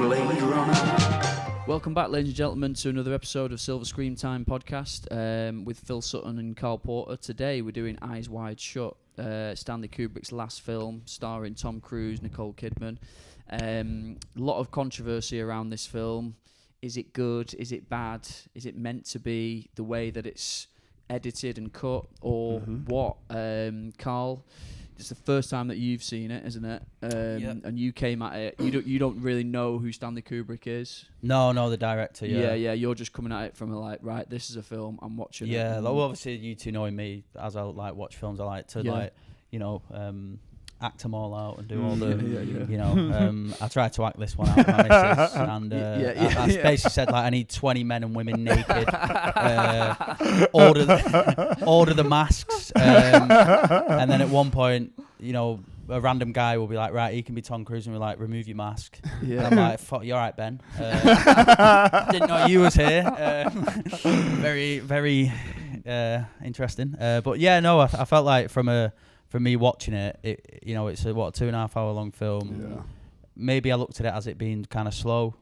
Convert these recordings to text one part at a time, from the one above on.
Blade Runner. Welcome back, ladies and gentlemen, to another episode of Silver Screentime podcast with Phill Sutton and Karl Porter. Today we're doing Eyes Wide Shut, Stanley Kubrick's last film, starring Tom Cruise, Nicole Kidman. A lot of controversy around this film. Is it good? Is it bad? Is it meant to be the way that it's edited and cut, or what? Karl, it's the first time that you've seen it, isn't it? Yep. And you came at it. You don't really know who Stanley Kubrick is. No, the director. Yeah, You're just coming at it from right, this is a film. I'm watching it. Yeah, well, obviously you two knowing me, as I like watch films, I like to act them all out and do all the, I tried to act this one out with my missus, and I basically said I need 20 men and women naked, order the masks, and then at one point, a random guy will be like, right, he can be Tom Cruise, and we're like, remove your mask. Yeah. And I'm like, fuck, you're right, Ben. Didn't know you was here. Very, very interesting. But yeah, no, I felt like from me watching it, it's a 2.5 hour long film. Yeah. Maybe I looked at it as it being kind of slow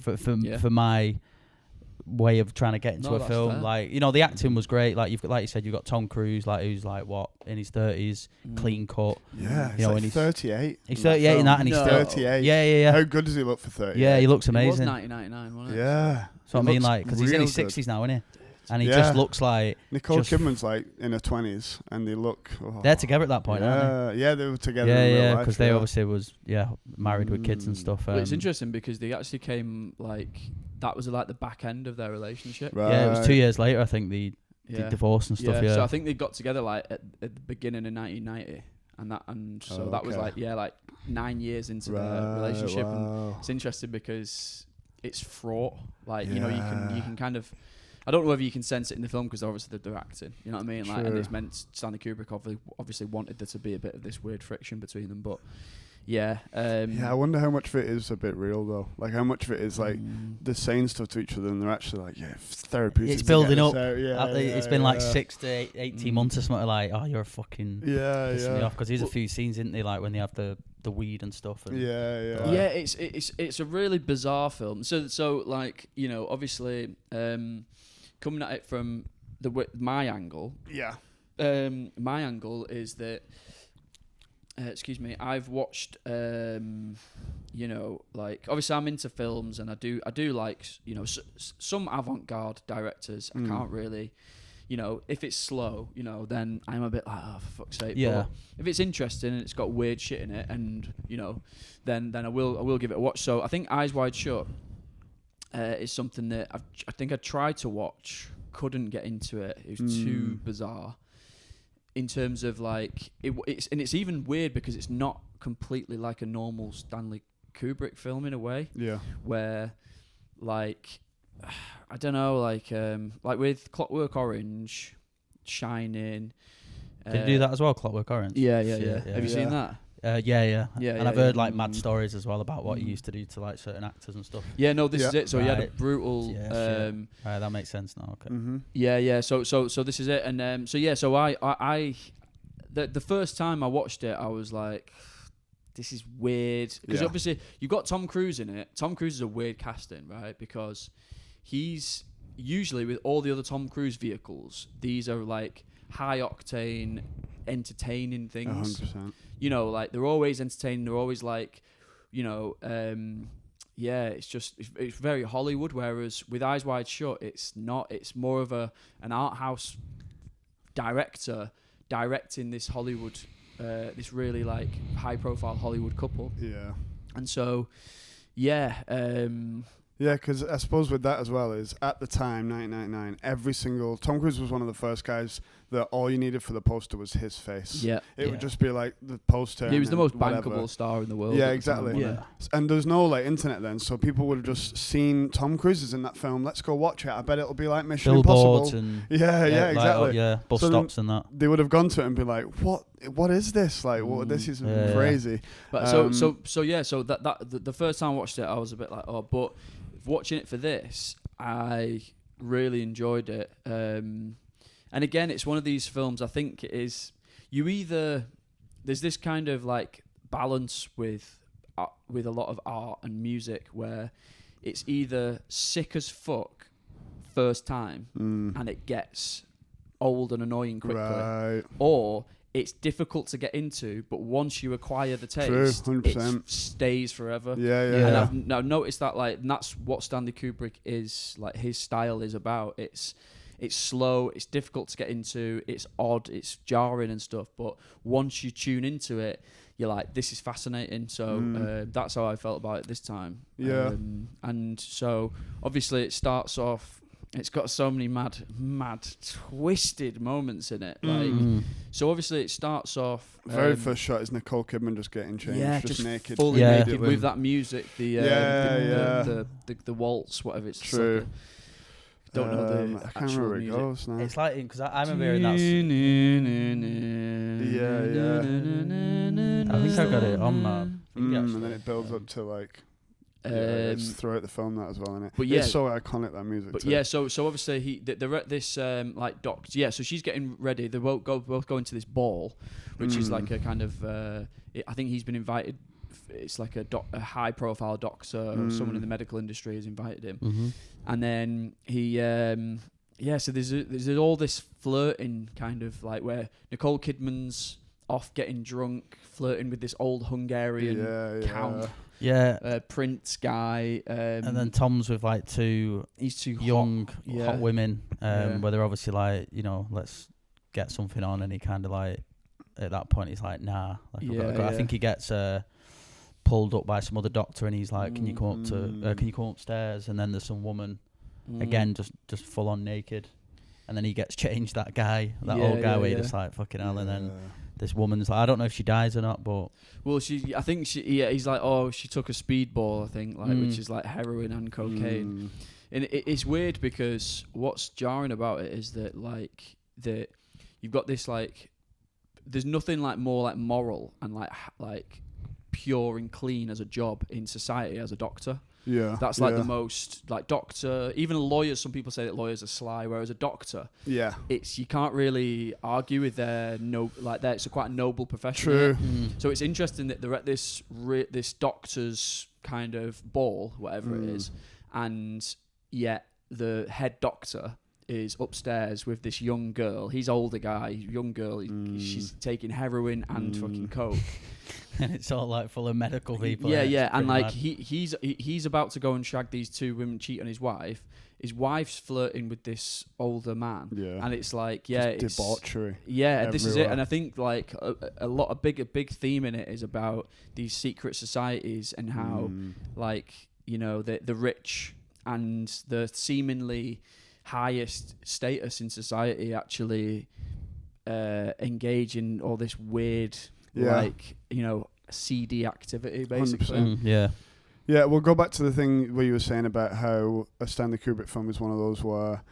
for my way of trying to get into a film. Fair. Like, the acting was great. Like you said, you've got Tom Cruise, who's in his 30s, clean cut. Yeah, he's 38. He's 38 in that, and he's 38. Yeah. How good does he look for 38? Yeah, he looks amazing. It was 1999, wasn't it? Yeah. So I mean, because he's in his 60s now, isn't he? And he just looks like... Nicole Kidman's in her 20s, and they look... They're together at that point, aren't they? Yeah, they were together in real life. Because they obviously was, married with kids and stuff. Well, it's interesting because they actually came, that was the back end of their relationship. Right. Yeah, it was 2 years later, I think, the divorce and stuff, So I think they got together, at the beginning of 1990. So that was 9 years into their relationship. Wow. And it's interesting because it's fraught. You can kind of... I don't know whether you can sense it in the film because obviously they're acting. You know what I mean? And it's meant Stanley Kubrick obviously wanted there to be a bit of this weird friction between them. But yeah. I wonder how much of it is a bit real though. How much of it is they're saying stuff to each other and they're actually therapeutic. It's building up. It's been 6 to 18 months or something. You're fucking pissing me off, because there's a few scenes, isn't they? When they have the weed and stuff. And it's a really bizarre film. So obviously. Coming at it from my angle, my angle is that, I've watched, obviously I'm into films, and I do like, some avant-garde directors. I can't really, if it's slow, then I'm a bit for fuck's sake. Yeah. But if it's interesting and it's got weird shit in it, and then I will give it a watch. So I think Eyes Wide Shut. Is something that I think I tried to watch, couldn't get into it. It was too bizarre. In terms of it's even weird because it's not completely like a normal Stanley Kubrick film in a way. Yeah. Where, I don't know, with Clockwork Orange, Shining. Did you do that as well, Clockwork Orange? Yeah. Have you seen that? Yeah. And I've heard mad stories as well about what he used to do to certain actors and stuff. Yeah, no, this is it. So he had a brutal. Right, that makes sense now. Okay. Mm-hmm. Yeah. So this is it, and I the first time I watched it, I was like, this is weird, because obviously you've got Tom Cruise in it. Tom Cruise is a weird casting, right? Because he's usually, with all the other Tom Cruise vehicles, these are high octane, entertaining things. 100%. They're always entertaining. They're always it's very Hollywood. Whereas with Eyes Wide Shut, it's not. It's more of an art house director directing this Hollywood, this really high profile Hollywood couple. Yeah. And so, because I suppose with that as well is, at the time, 1999, Tom Cruise was one of the first guys that all you needed for the poster was his face. Yeah. It would just be the poster. He was the most bankable star in the world. Yeah, exactly. And there's no internet then, so people would have just seen Tom Cruise is in that film. Let's go watch it. I bet it'll be like Mission Billboards Impossible. And exactly. Bus stops and that. They would have gone to it and be like, what is this? This is crazy. But so the first time I watched it, I was a bit but watching it for this, I really enjoyed it. And again, it's one of these films, I think it is, there's this kind of balance with with a lot of art and music where it's either sick as fuck first time and it gets old and annoying quickly, or it's difficult to get into, but once you acquire the taste, it stays forever. And I've noticed that, like, and that's what Stanley Kubrick is, like, his style is about. It's slow, it's difficult to get into, it's odd, it's jarring and stuff, but once you tune into it, you're like, this is fascinating. So that's how I felt about it this time. And so obviously it starts off, it's got so many mad, twisted moments in it. Like, so obviously it starts off. Very first shot is Nicole Kidman just getting changed, just naked, fully naked with that music, the waltz, whatever it's. True. Like don't know the I can't remember where it goes now. It's like, because I remember hearing that. I think I got it on that. And then it builds up to like. It's throughout the film that as well, isn't it? But yeah, it's so iconic, that music. But too. yeah, so obviously they're at this like dock. Yeah, so she's getting ready. They both go into this ball, which is like a kind of. I think he's been invited. It's like a high profile doctor or someone in the medical industry has invited him, and then he. So there's all this flirting kind of like where Nicole Kidman's off getting drunk, flirting with this old Hungarian count. Prince guy, and then Tom's with like two young hot women, where they're obviously like, let's get something on, and he kind of like at that point he's like, nah, like I've got to go. I think he gets pulled up by some other doctor, and he's like, can you come upstairs? And then there's some woman again, just full on naked, and then he gets changed. That old guy, where you're just like, fucking hell, and then. This woman's like, I don't know if she dies or not, but I think he's like, oh, she took a speedball, I think, like which is like heroin and cocaine, and it's weird because what's jarring about it is that like that you've got this like, there's nothing like more like moral and like pure and clean as a job in society as a doctor. Yeah, that's like the most like doctor. Even lawyers, some people say that lawyers are sly, whereas a doctor, it's you can't really argue with their it's quite a noble profession. True. So it's interesting that they're at this doctor's kind of ball, whatever it is, and yet the head doctor is upstairs with this young girl. He's older guy, young girl. She's taking heroin and fucking coke. And it's all like full of medical people. And like he's about to go and shag these two women, cheat on his wife. His wife's flirting with this older man, and it's like it's debauchery. Yeah, this is it. And I think like a big theme in it is about these secret societies and how like the rich and the seemingly highest status in society actually engage in all this weird. CD activity, basically. We'll go back to the thing where you were saying about how a Stanley Kubrick film is one of those where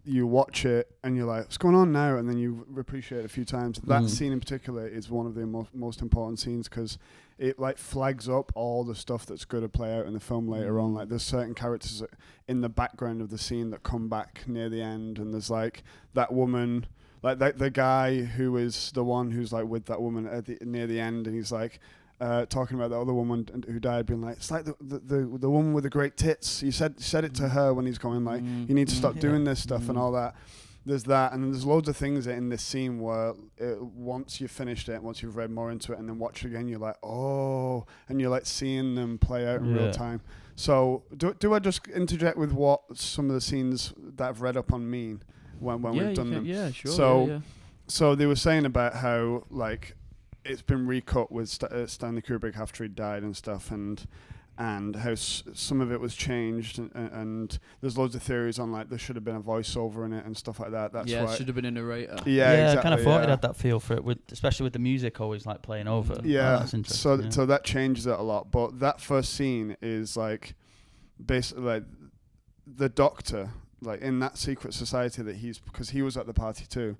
you watch it and you're like, what's going on now? And then you appreciate it a few times. That scene in particular is one of the most important scenes because it like flags up all the stuff that's going to play out in the film later on. Like there's certain characters in the background of the scene that come back near the end, and there's like that woman. Like the guy who is the one who's like with that woman near the end, and he's like talking about the other woman who died, being like, it's like the woman with the great tits. You said it to her when he's going like, you need to stop doing this stuff and all that. There's that, and then there's loads of things in this scene where once you've finished it, once you've read more into it, and then watch it again, you're like, oh, and you're like seeing them play out in real time. So do I just interject with what some of the scenes that I've read up on mean? When we've done them. Yeah, sure. So they were saying about how like it's been recut with Stanley Kubrick after he died and stuff, and how some of it was changed, and there's loads of theories on like there should have been a voiceover in it and stuff like that. That's why it should have been a narrator. Exactly, I kind of thought it had that feel for it, especially with the music always like playing over. That's interesting. So that changes it a lot. But that first scene is like basically like the doctor. Like in that secret society that because he was at the party too,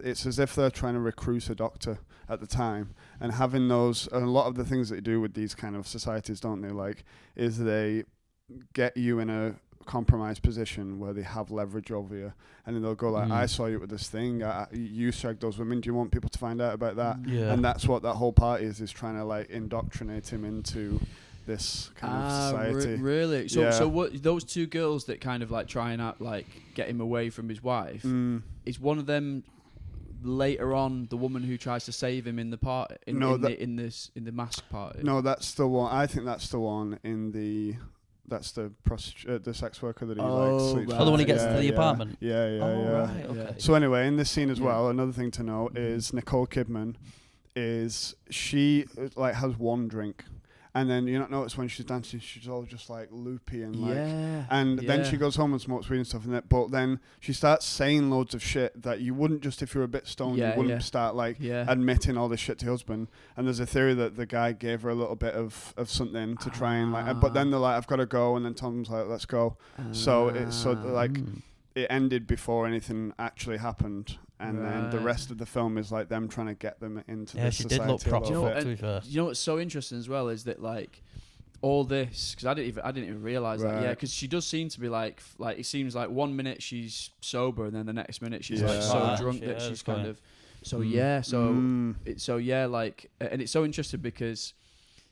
it's as if they're trying to recruit a doctor at the time, and having those, and a lot of the things that they do with these kind of societies, don't they, like, is they get you in a compromised position where they have leverage over you, and then they'll go like, I saw you with this thing, you shagged those women, do you want people to find out about that? And that's what that whole party is trying to like indoctrinate him into this kind of society. Really? So what, those two girls that kind of like try and like get him away from his wife, is one of them later on the woman who tries to save him in the party in the mask party? No, that's the one. I think that's the one in the the sex worker that he sleeps with. The one he gets into the apartment. Yeah. Right, okay. So anyway, in this scene as well, another thing to note is Nicole Kidman she like has one drink. And then you don't notice when she's dancing, she's all just like loopy and then she goes home and smokes weed and stuff. But then she starts saying loads of shit that you wouldn't just if you were a bit stoned, you wouldn't start like admitting all this shit to your husband. And there's a theory that the guy gave her a little bit of something to try and like. But then they're like, I've got to go, and then Tom's like, let's go. So it ended before anything actually happened. And then the rest of the film is like them trying to get them into this society. Did look proper fit. You know what's so interesting as well is that like all this, because I didn't even realize that. Yeah, because she does seem to be like it seems like 1 minute she's sober and then the next minute she's like so drunk that she's kind of. And it's so interesting because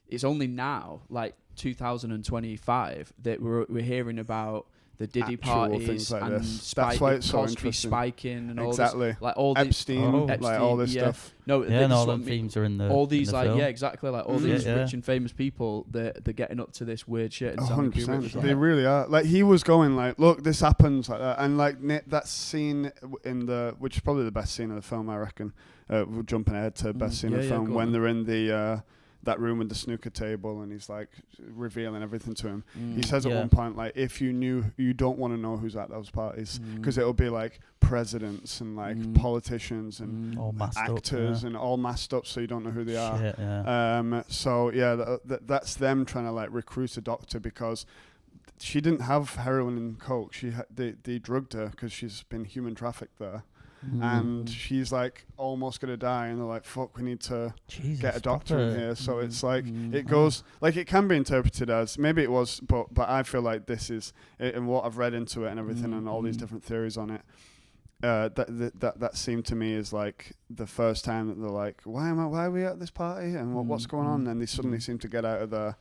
it's only now like 2025 that we're hearing about the Diddy parties like and that's why it's so Cosby interesting. Spiking and exactly. all this, like all Epstein, like all this stuff. No, and all them themes are in the all these in the like film. exactly like all these rich and famous people they're getting up to this weird shit. 100%. They really are. Like he was going like, look, this happens like that, and like that scene in which is probably the best scene of the film, I reckon. We're jumping ahead to best scene of the film when they're in the. That room with the snooker table, and he's like revealing everything to him. He says at one point, like, if you knew, you don't want to know who's at those parties because it'll be like presidents and like politicians and all actors and all masked up, so you don't know who they are. Yeah. That's them trying to like recruit a doctor because she didn't have heroin and coke. They drugged her because she's been human trafficked there. And she's like almost gonna die, and they're like, "Fuck, we need to get a doctor in here." So it's like it goes like it can be interpreted as maybe it was, but I feel like this is and what I've read into it and everything and all these different theories on it. That seemed to me is like the first time that they're like, "Why are we at this party? And what's going on?" And they suddenly seem to get out of there.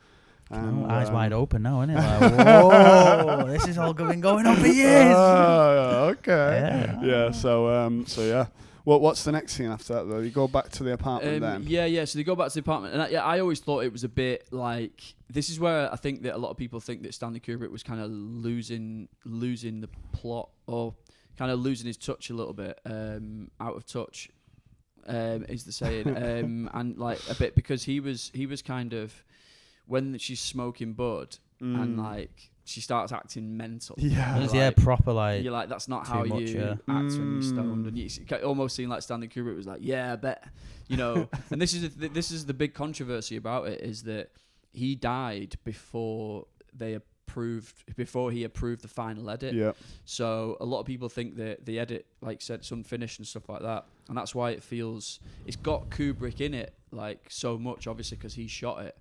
And, eyes wide open now, isn't it? Like, whoa, this is all going on for years. Okay. Yeah. So yeah. Well, what's the next scene after that though? You go back to the apartment then. Yeah. So they go back to the apartment, and I always thought it was a bit like this is where I think that a lot of people think that Stanley Kubrick was kind of losing the plot or kind of losing his touch a little bit, out of touch, is the saying, and like a bit because he was kind of. When she's smoking bud and like she starts acting mental. Proper like. You're like, that's not how you act when you're stoned. And you almost seem like Stanley Kubrick was like, yeah, I bet, And this is the big controversy about it is that he died before he approved the final edit. Yeah. So a lot of people think that the edit like said it's unfinished and stuff like that, and that's why it's got Kubrick in it like so much, obviously because he shot it.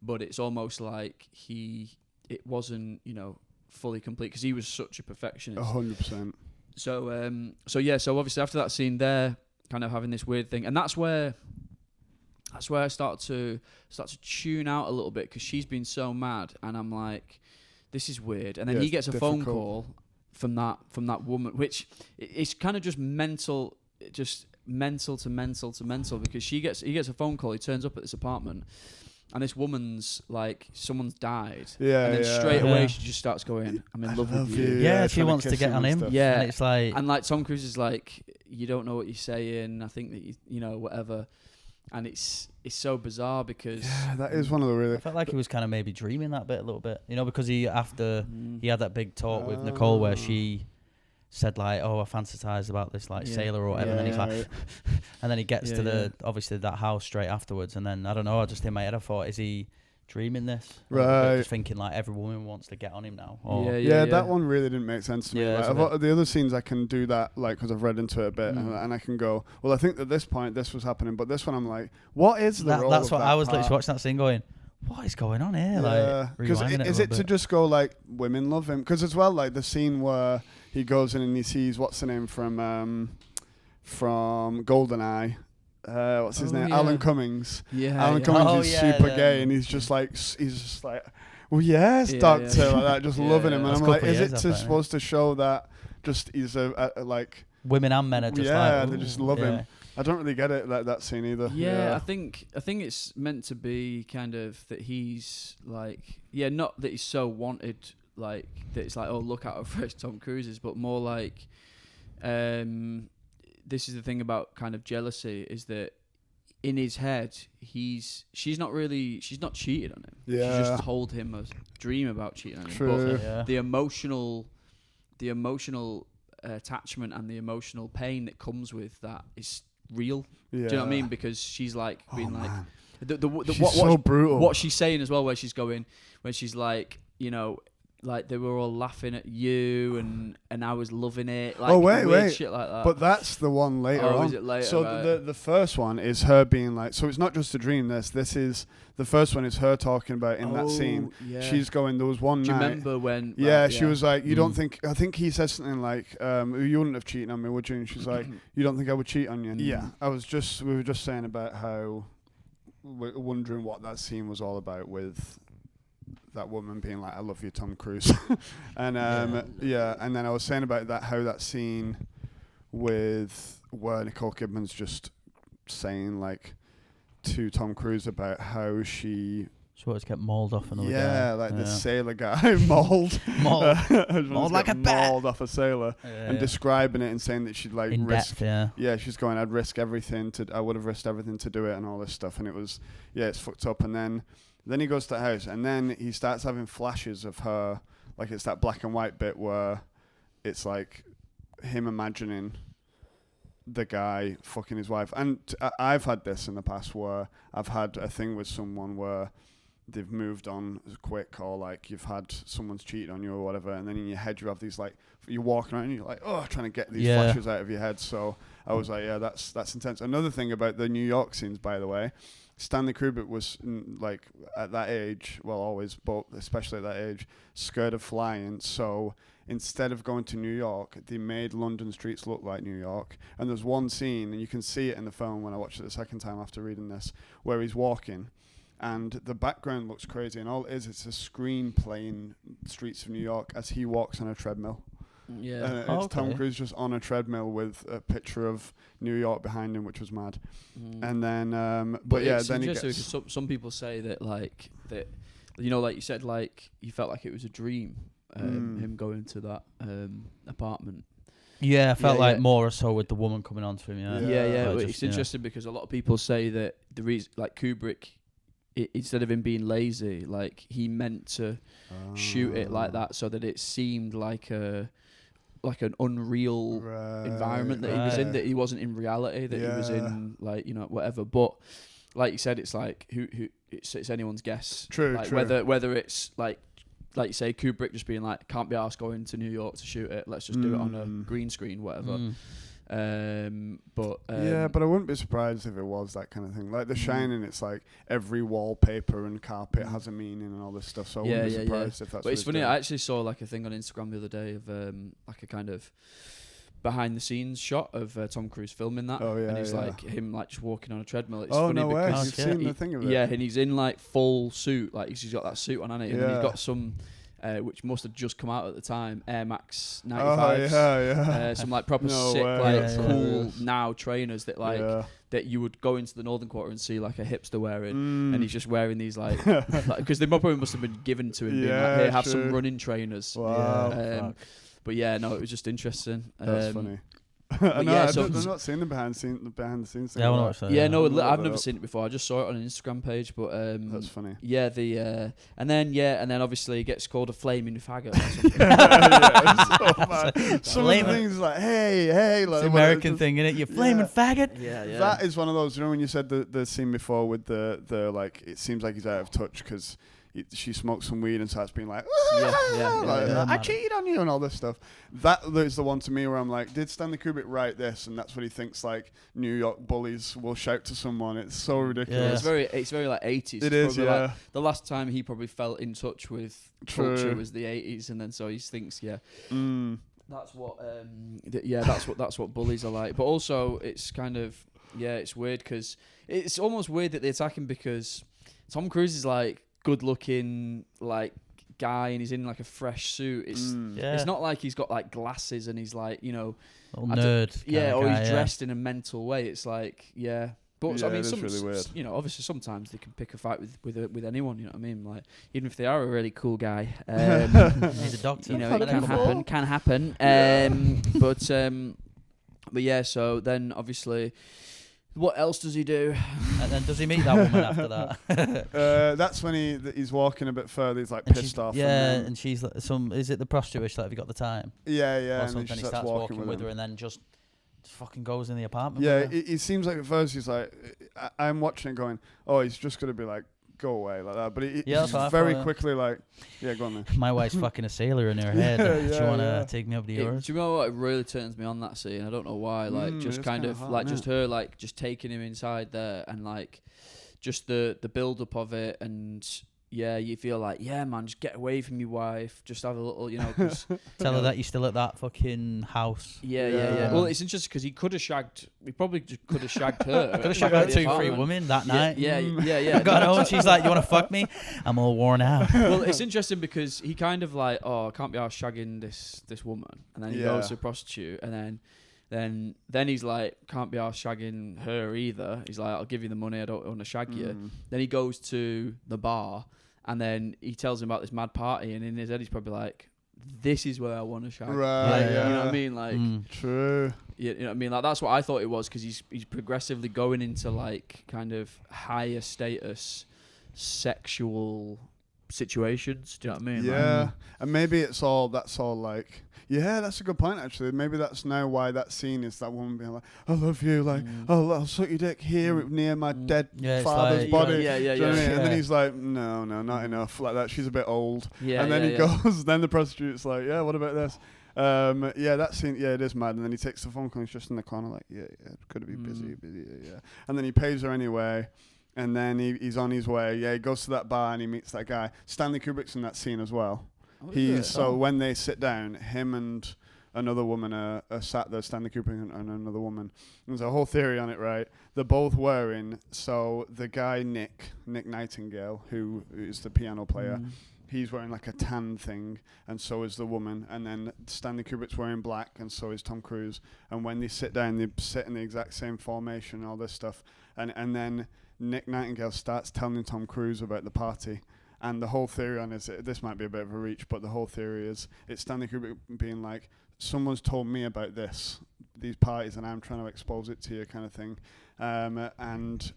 But it's almost like it wasn't, fully complete because he was such a perfectionist. 100%. So obviously after that scene, they're kind of having this weird thing, and that's where I start to tune out a little bit because she's been so mad, and I'm like, this is weird. And then he gets a phone call from that woman, which it's kind of just mental to mental because he gets a phone call. He turns up at this apartment. And this woman's like, someone's died. Yeah. And then straight away she just starts going, I'm in love with you. Yeah, she wants to get on him. Yeah. And it's like. And like Tom Cruise is like, you don't know what you're saying. I think that you whatever. And it's so bizarre because. Yeah, that is one of the really. I felt like he was kind of maybe dreaming that bit a little bit. Because he had that big talk with Nicole where she said like, oh, I fantasized about this like sailor or whatever, and then he's like, and then he gets to obviously that house straight afterwards, and then I don't know, just in my head I thought, is he dreaming this? Right. Just thinking like every woman wants to get on him now. That one really didn't make sense to me. Like, the other scenes I can do that like because I've read into it a bit, and I can go, well, I think at this point this was happening, but this one I'm like, what is the role? That's what that I was part? literally watching that scene going, what is going on here? Yeah, because is it to bit. just go like women love him? Because as well, like the scene where he goes in and he sees what's the name from GoldenEye. What's his name? Yeah. Alan Cummings. Yeah, Alan yeah. Cummings is super gay, and he's just like, well, yes, doctor, like that, just loving him. And That's I'm like, couple is years, it I think, supposed to show that just he's a like women and men are just like, they just love him. I don't really get it that scene either. Yeah, I think it's meant to be kind of that he's like, not that he's so wanted, like that it's like, oh, look at how fresh Tom Cruise is, but more like, this is the thing about kind of jealousy, is that in his head she's not cheated on him. Yeah. She just told him a dream about cheating on him. True. But the emotional attachment and the emotional pain that comes with that is real. Yeah. Do you know what I mean? Because she's like being like, she's so brutal. What she's saying as well, where she's going, when she's like, you know, like they were all laughing at you and I was loving it. Like, wait, shit like that. But that's the one later on. Is it later? So right. the first one is her being like, so it's not just a dream. This is the first one is her talking about in that scene. Yeah. She's going, there was one night. Do you remember when? Yeah, she was like, you don't think? I think he said something like, you wouldn't have cheated on me, would you? And she's like, you don't think I would cheat on you? Yeah, we were just saying about how we're wondering what that scene was all about with that woman being like, I love you, Tom Cruise. And and then I was saying about that, how that scene with where Nicole Kidman's just saying like to Tom Cruise about how she wanted to get mauled off another guy. Yeah, like the sailor guy mauled like a bat. Mauled off a sailor, and describing it and saying that she'd like in risk. Depth, she's going, I'd risk everything I would have risked everything to do it and all this stuff, and it was it's fucked up. And then he goes to the house, and then he starts having flashes of her, like it's that black and white bit where it's like him imagining the guy fucking his wife. And I've had this in the past where I've had a thing with someone where they've moved on quick, or like you've had someone's cheated on you or whatever, and then in your head you have these like, you're walking around and you're like, oh, trying to get these flashes out of your head. So I was like, that's intense. Another thing about the New York scenes, by the way, Stanley Kubrick was like at that age, well always, but especially at that age, scared of flying. So instead of going to New York, they made London streets look like New York. And there's one scene, and you can see it in the film when I watched it the second time after reading this, where he's walking and the background looks crazy, and all it is, it's a screen playing streets of New York as he walks on a treadmill. Yeah, it's Tom Cruise just on a treadmill with a picture of New York behind him, which was mad. And then, but yeah, then he gets. Some people say that, like that, you know, like you said, like you felt like it was a dream, him going to that apartment. Yeah, I felt like more or so with the woman coming on to him. Yeah. It's interesting because a lot of people say that the reason, like Kubrick, instead of him being lazy, like he meant to shoot it like that so that it seemed like an unreal environment that he was in, that he wasn't in reality, that he was in, like, you know, whatever. But like you said, it's like who it's anyone's guess. True. Whether it's like you say, Kubrick just being like, can't be arsed going to New York to shoot it, let's just do it on a green screen, whatever. But I wouldn't be surprised if it was that kind of thing. Like The Shining, it's like every wallpaper and carpet has a meaning and all this stuff. So I wouldn't be surprised if that's. But it's funny. I actually saw like a thing on Instagram the other day of like a kind of behind the scenes shot of Tom Cruise filming that. And it's like him like just walking on a treadmill. It's funny because you've seen the thing of it. Yeah, and he's in like full suit, like he's got that suit on, hasn't he? And he's got some. Which must have just come out at the time, Air Max 95s. Some like proper sick, cool now trainers that that you would go into the Northern Quarter and see like a hipster wearing, and he's just wearing these like because they probably must have been given to him, being like, hey, have some running trainers. Wow. But yeah, no, it was just interesting. That's funny. I've not seen the behind the scenes thing. Yeah, I want to watch that. Yeah, no, I've never seen it before. I just saw it on an Instagram page, but that's funny. Yeah, and then obviously he gets called a flaming faggot. Some of the things like, hey, like it's the American thing, innit? You flaming faggot. Yeah. That is one of those. You know when you said the scene before with the like, it seems like he's out of touch because she smokes some weed and starts being like, I cheated on you and all this stuff. That is the one to me where I'm like, did Stanley Kubrick write this? And that's what he thinks like New York bullies will shout to someone. It's so ridiculous. Yeah. It's very like 80s. It is, yeah. Like the last time he probably felt in touch with culture was the 80s, and then so he thinks, that's what, that's what bullies are like. But also, it's kind of, it's weird because it's almost weird that they attack him because Tom Cruise is like good-looking, like guy, and he's in like a fresh suit. It's not like he's got like glasses and he's like, nerd, or he's dressed in a mental way. It's like, But I mean, really weird. Obviously sometimes they can pick a fight with anyone. You know what I mean? Like even if they are a really cool guy, he's a doctor. It can happen. But yeah. So then obviously, what else does he do? And then does he meet that woman after that? That's when he's walking a bit further. He's like pissed off. Yeah, and she's like, is it the prostitute? She's like, have you got the time? Yeah. Or and something. He starts walking with her, and then just fucking goes in the apartment. Yeah, it seems like at first he's like, I'm watching it going, oh, he's just gonna be like, go away like that. But he's very quickly like, go on then. My wife's fucking a sailor in her head. Do you want to take me up to yours? Do you know what? It really turns me on that scene. I don't know why. Like just kind of hot, like just her like just taking him inside there, and like just the build up of it, and you feel like, man, just get away from your wife. Just have a little, Tell her that you're still at that fucking house. Yeah. Well, it's interesting because he could probably could have shagged her. Could have shagged 2-3 women that night. Yeah. I got home and she's like, you want to fuck me? I'm all worn out. Well, it's interesting because he kind of like, I can't be arsed shagging this woman. And then he goes to a prostitute, and then he's like, can't be arsed shagging her either. He's like, I'll give you the money, I don't want to shag you. Then he goes to the bar, and then he tells him about this mad party, and in his head he's probably like, this is where I want to shag. Right, You know what I mean? Like, true. You know what I mean? Like that's what I thought it was, because he's progressively going into like kind of higher status sexual situations. Do you know what I mean? Yeah, like, and maybe that's all like. Yeah, that's a good point, actually. Maybe that's now why that scene is that woman being like, I love you, like, I'll suck your dick here near my dead father's body. Yeah. And then he's like, no, not enough. Like that, she's a bit old. And then he goes, then the prostitute's like, what about this? That scene, it is mad. And then he takes the phone call, he's just in the corner like, could be busy. And then he pays her anyway. And then he's on his way. Yeah, he goes to that bar and he meets that guy. Stanley Kubrick's in that scene as well. When they sit down, him and another woman are sat there, Stanley Kubrick and another woman. There's a whole theory on it, right? They're both wearing, so the guy Nick Nightingale, who is the piano player, he's wearing like a tan thing, and so is the woman. And then Stanley Kubrick's wearing black, and so is Tom Cruise. And when they sit down, they sit in the exact same formation, all this stuff. And then Nick Nightingale starts telling Tom Cruise about the party. And the whole theory on this might be a bit of a reach, but the whole theory is it's Stanley Kubrick being like, someone's told me about these parties, and I'm trying to expose it to you, kind of thing.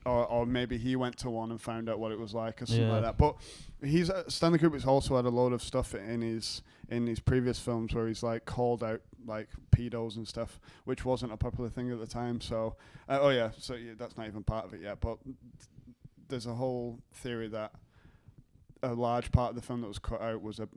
Or maybe he went to one and found out what it was like, or something like that. But Stanley Kubrick's also had a load of stuff in his previous films where he's like called out like pedos and stuff, which wasn't a popular thing at the time. So that's not even part of it yet. But there's a whole theory that a large part of the film that was cut out was there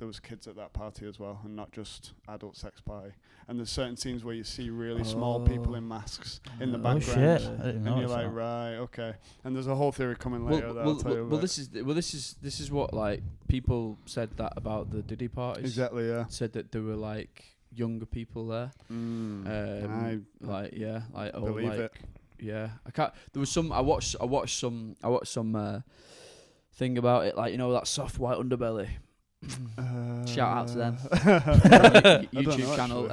was kids at that party as well, and not just adult sex party. And there's certain scenes where you see really small people in masks in the background, and you're like, right, okay. And there's a whole theory coming later that I'll tell you about. This is what like people said that about the Diddy parties. Exactly, yeah. Said that there were like younger people there. I believe it. Yeah, I can't. There was some. I watched some thing about it, like, that soft white underbelly. Shout out to them. YouTube channel.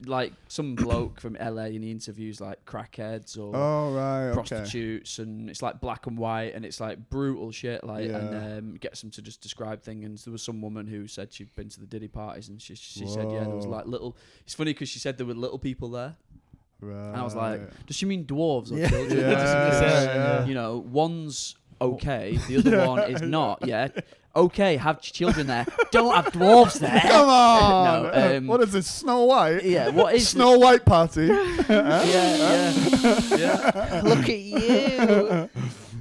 Like some bloke from LA, and he interviews like crackheads or prostitutes, and it's like black and white, and it's like brutal shit. Like, and gets them to just describe things. And there was some woman who said she'd been to the Diddy parties, and she said, there was like little. It's funny because she said there were little people there. Right. And I was like, does she mean dwarves or children? One's okay, the other one is not. Okay, have children there. Don't have dwarves there. Come on. No, what is this, Snow White? Yeah, what is Snow White party? yeah. Look at you.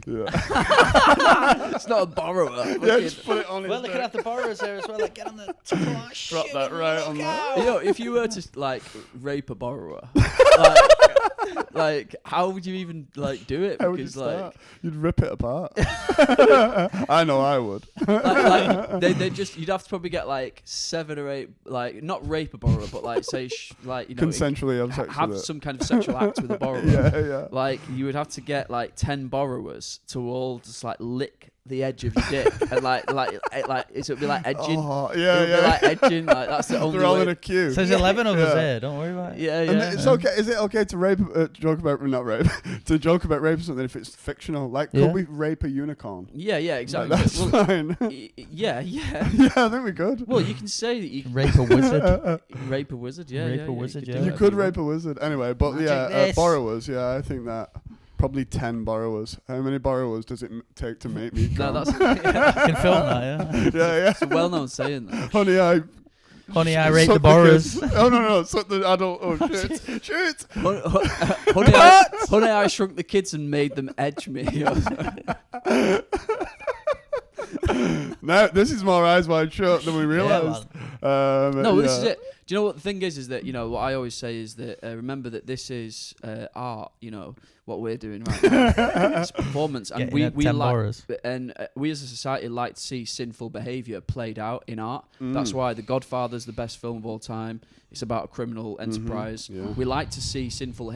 Yeah. It's not a borrower. Yeah, just put it on his Well, they could have the borrowers there as well. Like, get on the top of that Drop shit. that right on that. You know, if you were to like rape a borrower, like how would you even like do it? How would you Because start? You'd rip it apart. I know I would. they just you'd have to probably get like 7 or 8, like not rape a borrower, but like say like, you know, Consensually have sex have with it. some kind of sexual act with a borrower. Yeah. Like you would have to get like 10 borrowers to all just like lick the edge of your dick and like it would be like edging. Oh, It would yeah. be like edging. Like that's the only They're all way. in a queue. So there's 11 of us Yeah. here. Don't worry about it. Yeah, And yeah. it's okay. Is it okay to rape? Joke about not rape. To joke about rape something if it's fictional? Like, Yeah. could we rape a unicorn? Yeah, exactly. Like, that's Well, fine. yeah. Yeah, I think we could. Well, you can say that you can Rape a wizard. rape a wizard. Yeah, Rape yeah, a you wizard, could yeah. do You that could if rape want. a wizard. Anyway, but Magic yeah, this. borrowers. Yeah, I think that probably 10 borrowers. How many borrowers does it take to make me No, come? that's You can film that, yeah. yeah. it's a well-known saying. That. Honey, I rape suck the borrowers. kids. Oh no, suck the adult. Oh shit, shoot. Honey, I shrunk the kids and made them edge me. Now this is more eyes wide shut than we realised. No, this is it. Do you know what the thing is that, you know, what I always say is that remember that this is art, you know, what we're doing right now. It's performance. And we like, and we as a society like to see sinful behaviour played out in art. That's why The Godfather's the best film of all time. It's about a criminal enterprise. Yeah. We like to see sinful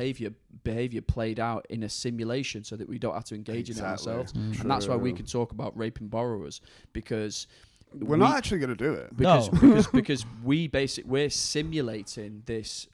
behaviour played out in a simulation so that we don't have to engage in it ourselves. And that's why we can talk about raping borrowers, because we're not actually going to do it. Because we're simulating this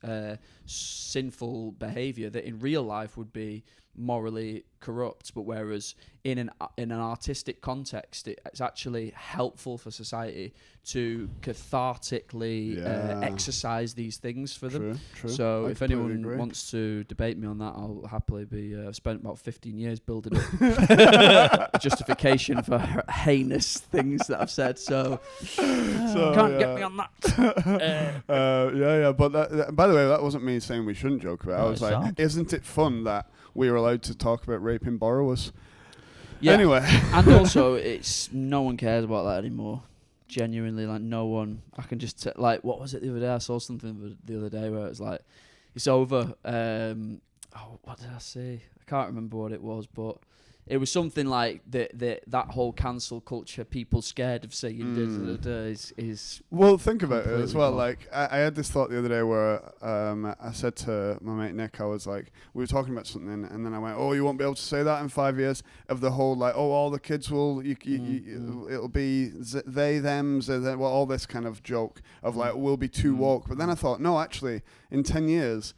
sinful behaviour that in real life would be morally corrupt, but whereas in an artistic context, it's actually helpful for society to cathartically exercise these things for them. True. So I if anyone completely agree. wants to debate me on that, I'll happily be. I've spent about 15 years building up justification for heinous things that I've said. So can't get me on that. Yeah. But that, by the way, that wasn't me saying we shouldn't joke about it. I was like, sound. isn't it fun that we are allowed to talk about raping borrowers? Yeah. Anyway. And also, it's no one cares about that anymore. Genuinely, like no one. I can just like, what was it the other day? I saw something the other day where it was like, it's over. What did I say? I can't remember what it was, but it was something like that whole cancel culture, people scared of saying is. Well, think about it as well. wrong. Like, I had this thought the other day where I said to my mate Nick, I was like, we were talking about something, and then I went, "Oh, you won't be able to say that in 5 years." Of the whole, like, "Oh, all the kids will, it'll be they, them, well, all this kind of joke of like, we'll be too woke." But then I thought, no, actually, in 10 years.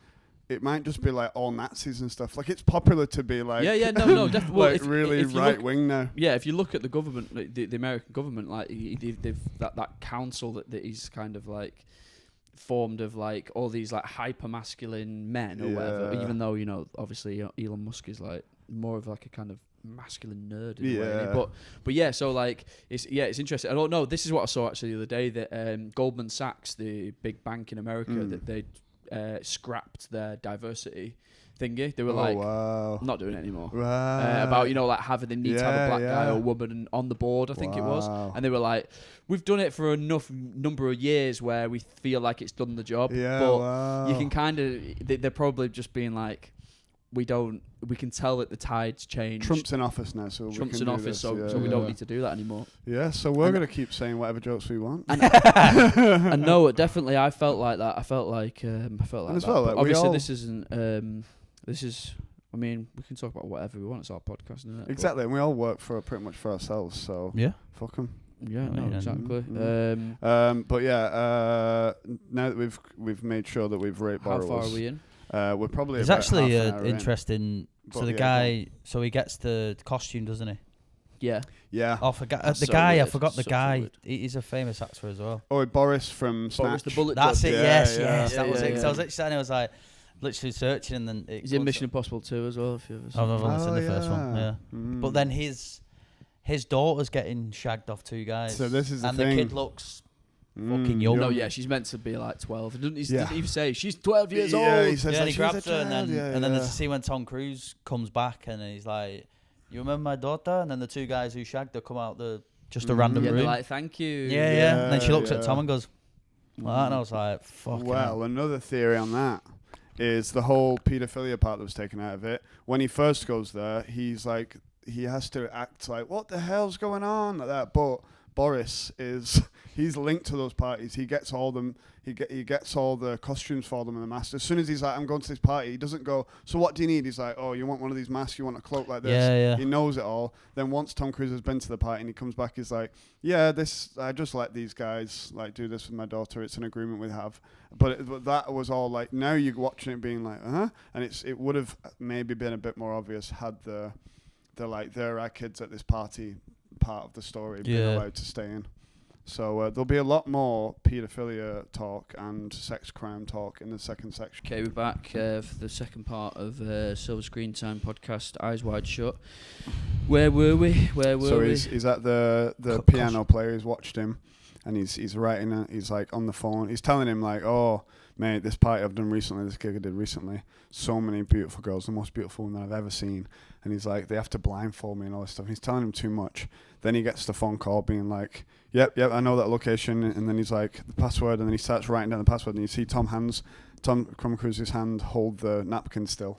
It might just be like all Nazis and stuff. Like, it's popular to be like, no, definitely. Well, like really right wing now. Yeah, if you look at the government, like the American government, like they've that council that he's kind of like formed of like all these like hyper masculine men or whatever. Even though, you know, obviously Elon Musk is like more of like a kind of masculine nerd in a way, isn't he? But yeah, so like it's interesting. I don't know. This is what I saw actually the other day, that Goldman Sachs, the big bank in America, that they scrapped their diversity thingy. They were I'm not doing it anymore. Wow. About, you know, like they need to have a black guy or woman on the board, I think it was. And they were like, we've done it for enough number of years where we feel like it's done the job. But you can kind of, they're probably just being like, we can tell that the tide's changed. Trump's in office now, so Trump's we in can office, do this. so we don't need to do that anymore. Yeah, so we're going to keep saying whatever jokes we want. And no, definitely, I felt like that. I felt like and as that. well, But like, obviously, this isn't. This is. I mean, we can talk about whatever we want. It's our podcast, isn't it? Exactly, and we all work pretty much for ourselves, so Yeah. fuck them. Yeah, no, exactly. But yeah, now that we've made sure that we've raped How borrowers. far are we in? We're probably There's about actually half an hour in. interesting. So But the yeah, guy, so he gets the costume, doesn't he? Yeah. Yeah. Oh, the That's so guy. I weird. forgot the So guy. weird. He's a famous actor as well. Oh, Boris from Snatch. Boris the Bullet That's Judge. it. Yeah, Yes, yeah. yes. That Yeah, was yeah, it. 'Cause yeah. I was literally, I was like, literally searching, and then He's in Mission Impossible 2 as well. If you ever I've only seen the Oh, first one. yeah. Yeah. But then his daughter's getting shagged off 2 guys. So this is the and thing. the kid looks fucking young. No, yeah, she's meant to be like 12. Didn't he Yeah. even say she's 12 years Yeah, old? he says Yeah, like, and he "She's grabs a her, and then child." and then there's a scene when Tom Cruise comes back, and he's like, you remember my daughter? And then the two guys who shagged her come out just a random room. They're like, thank you. Yeah. And then she looks at Tom and goes, well, and I was like, fuck. Well, another theory on that is the whole paedophilia part that was taken out of it. When he first goes there, he's like, he has to act like, what the hell's going on, like that. But Boris he's linked to those parties. He gets all them. He gets all the costumes for them and the masks. As soon as he's like, I'm going to this party, he doesn't go, so what do you need? He's like, oh, you want one of these masks? You want a cloak like this? Yeah. He knows it all. Then once Tom Cruise has been to the party and he comes back, he's like, yeah, I just let these guys like do this with my daughter. It's an agreement we have. But that was all like, now you're watching it being like, and it would have maybe been a bit more obvious had they're like, there are kids at this party part of the story being allowed to stay in. So there'll be a lot more paedophilia talk and sex crime talk in the second section. Okay, we're back for the second part of Silver Screentime podcast, Eyes Wide Shut. Where were we? He's at the piano player. He's watched him, and he's writing. He's like on the phone. He's telling him like, oh, mate, this party I've done recently, this gig I did recently, so many beautiful girls, the most beautiful women I've ever seen. And he's like, they have to blindfold me and all this stuff. And he's telling him too much. Then he gets the phone call being like, yep, I know that location. And then he's like, the password. And then he starts writing down the password. And you see Tom Cruise's hand hold the napkin still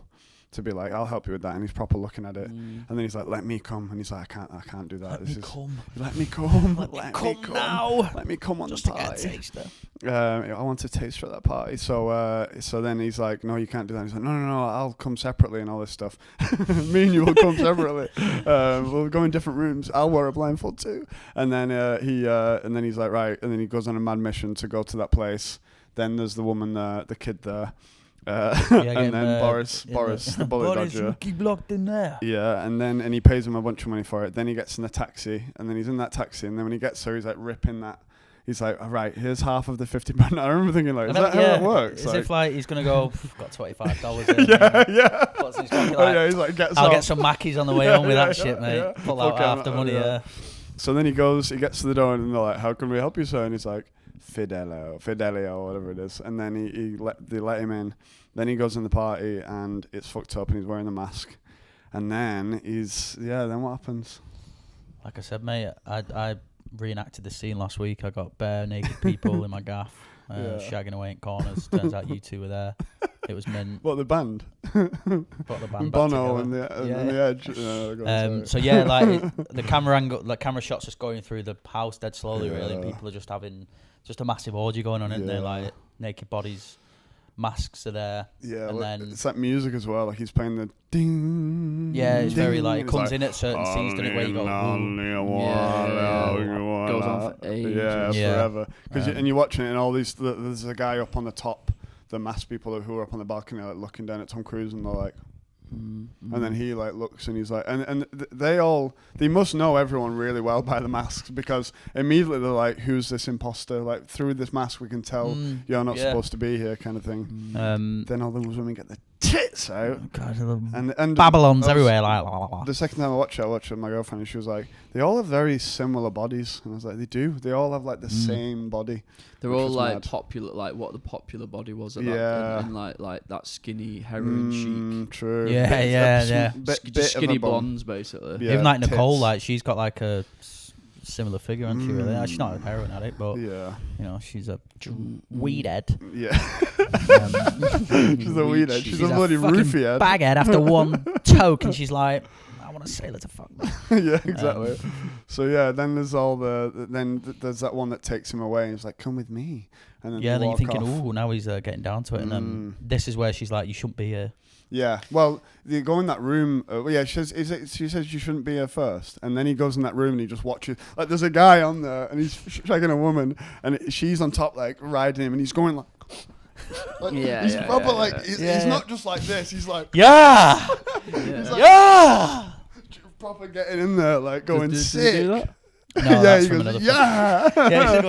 to be like, I'll help you with that. And he's proper looking at it. And then he's like, let me come. And he's like, I can't do that. Let me come. Let me come now. Let me come on just the party. Just to get a taster. I want to taste for that party. So then he's like, no, you can't do that. He's like, no, I'll come separately and all this stuff. Me and you will come separately. We'll go in different rooms. I'll wear a blindfold too. And then he's like, right. And then he goes on a mad mission to go to that place. Then there's the woman there, the kid there. And then Boris, the bully dodger. Keep locked in there. Yeah, and he pays him a bunch of money for it. Then he gets in the taxi, and then he's in that taxi, and then when he gets there, he's like ripping that. He's like, all right, here's half of the £50. I remember thinking like, is that how it works? As if like he's gonna go, got $25 in. Yeah. He's like, I'll get some Mackies on the way home with that shit, mate. Yeah. Pull out half the money. Yeah. So then he gets to the door, and they're like, how can we help you, sir? And he's like, Fidelio, whatever it is. And then they let him in. Then he goes in the party and it's fucked up and he's wearing the mask. And then then what happens? Like I said, mate, I reenacted this scene last week. I got bare naked people in my gaff, shagging away in corners. Turns out you two were there. It was mint. What, the band? Brought the band Bono and the Edge. So yeah, like the camera angle, the camera shots just going through the house dead slowly, really. And people are just having a massive orgy going on in there, like naked bodies, masks are there. Yeah, and then it's that music as well. Like he's playing the ding. Yeah, it's ding, very like it comes in at certain scenes, doesn't it? Where you go, goes on for ages. Forever. And you're watching it, and all these. There's a guy up on the top, the masked people who are up on the balcony, like looking down at Tom Cruise, and they're like. And then he like looks and he's like, and they must know everyone really well by the masks, because immediately they're like, who's this imposter? Like through this mask we can tell you're not supposed to be here, kind of thing. Then all those women get their tits out. Oh God, and Babylon's everywhere. Like the second time I watched it with my girlfriend, and she was like, they all have very similar bodies, and I was like, they do. They all have like the same body. They're all like popular, like what the popular body was at that, and like that skinny heroin chic. True. Yeah. Just skinny blondes, basically. Yeah, even like Nicole, like she's got like a similar figure, hasn't she? Really, she's not a heroin addict, but you know, she's a weed head. Yeah, she's a weed head. She's a bloody roofie head. Baghead after one toke, and she's like, I want a sailor to fuck me. Yeah, exactly. So yeah, then there's there's that one that takes him away, and he's like, come with me. And then then you're thinking, oh, now he's getting down to it, and then this is where she's like, you shouldn't be here. Yeah, well, you go in that room. She says you shouldn't be here first, and then he goes in that room and he just watches. Like, there's a guy on there, and he's shagging a woman, and she's on top, like riding him, and he's going like. He's not just like this. He's like, yeah, proper getting in there, like going sick. Do that? No, yeah, he goes, yeah. He's going,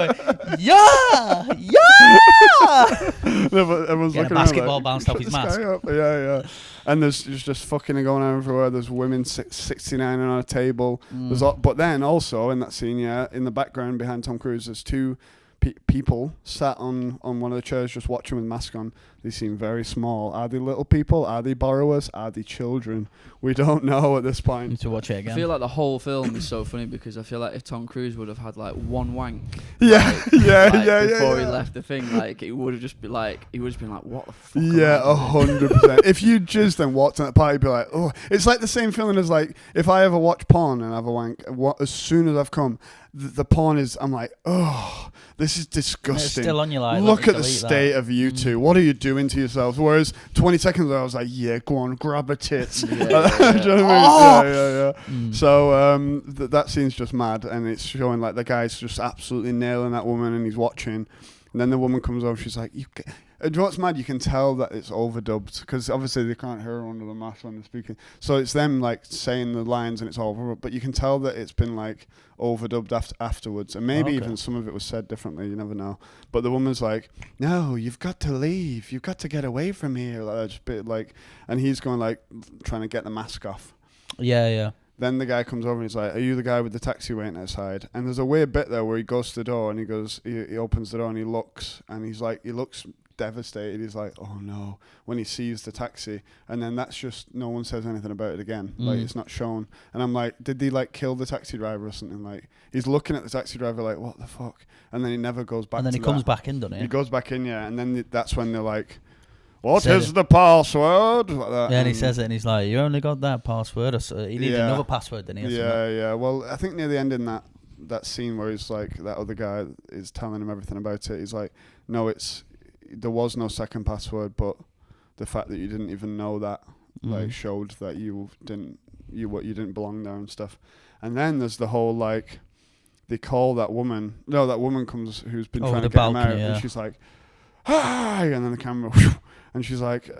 No, but everyone's looking a basketball like, bounced off his mask. Yeah. And there's just fucking going on everywhere. There's women 69 on a table. But then also in that scene, in the background behind Tom Cruise, there's two people sat on one of the chairs just watching with mask on. They seem very small. Are they little people? Are they borrowers? Are they children? We don't know at this point. Need to watch it again. I feel like the whole film is so funny because I feel like if Tom Cruise would have had like one wank, before he left the thing, like it would have just been like what the fuck? Yeah, 100%. If you just then walked in the party, you'd be like, oh, it's like the same feeling as like if I ever watch porn and have a wank. As soon as I've come, the porn is. I'm like, oh, this is disgusting. It's still on your line. Look at the state of you two. What are you doing to yourselves? Whereas 20 seconds ago, I was like, yeah, go on, grab a tits. Do you know what I mean? Yeah. So that scene's just mad, and it's showing like the guy's just absolutely nailing that woman, and he's watching. And then the woman comes over. She's like, you know what's mad? You can tell that it's overdubbed because obviously they can't hear her under the mask when they're speaking. So it's them like saying the lines and it's over, but you can tell that it's been like overdubbed afterwards, and maybe even some of it was said differently. You never know. But the woman's like, "No, you've got to leave. You've got to get away from here." Like, just bit like, and he's going like trying to get the mask off. Yeah. Then the guy comes over and he's like, "Are you the guy with the taxi waiting outside?" And there's a weird bit there where he goes to the door and he opens the door and he looks devastated. He's like, "Oh no," when he sees the taxi, and then that's just no one says anything about it again. Like it's not shown. And I'm like, did they like kill the taxi driver or something? Like he's looking at the taxi driver like, what the fuck? And then he never goes back. And then he comes back in, doesn't he? He goes back in, yeah. And then that's when they're like, "What is the password?" Like that. Yeah, and he says it, and he's like, "You only got that password." Or so he needed another password, didn't he? Yeah. Well, I think near the end in that scene where he's like, that other guy is telling him everything about it. He's like, "No, there was no second password, but the fact that you didn't even know that like showed that you didn't belong there and stuff." And then there's the whole like, they call that woman. No, that woman comes who's been trying to get him out, and she's like, "Hi!" And then the camera. And she's like,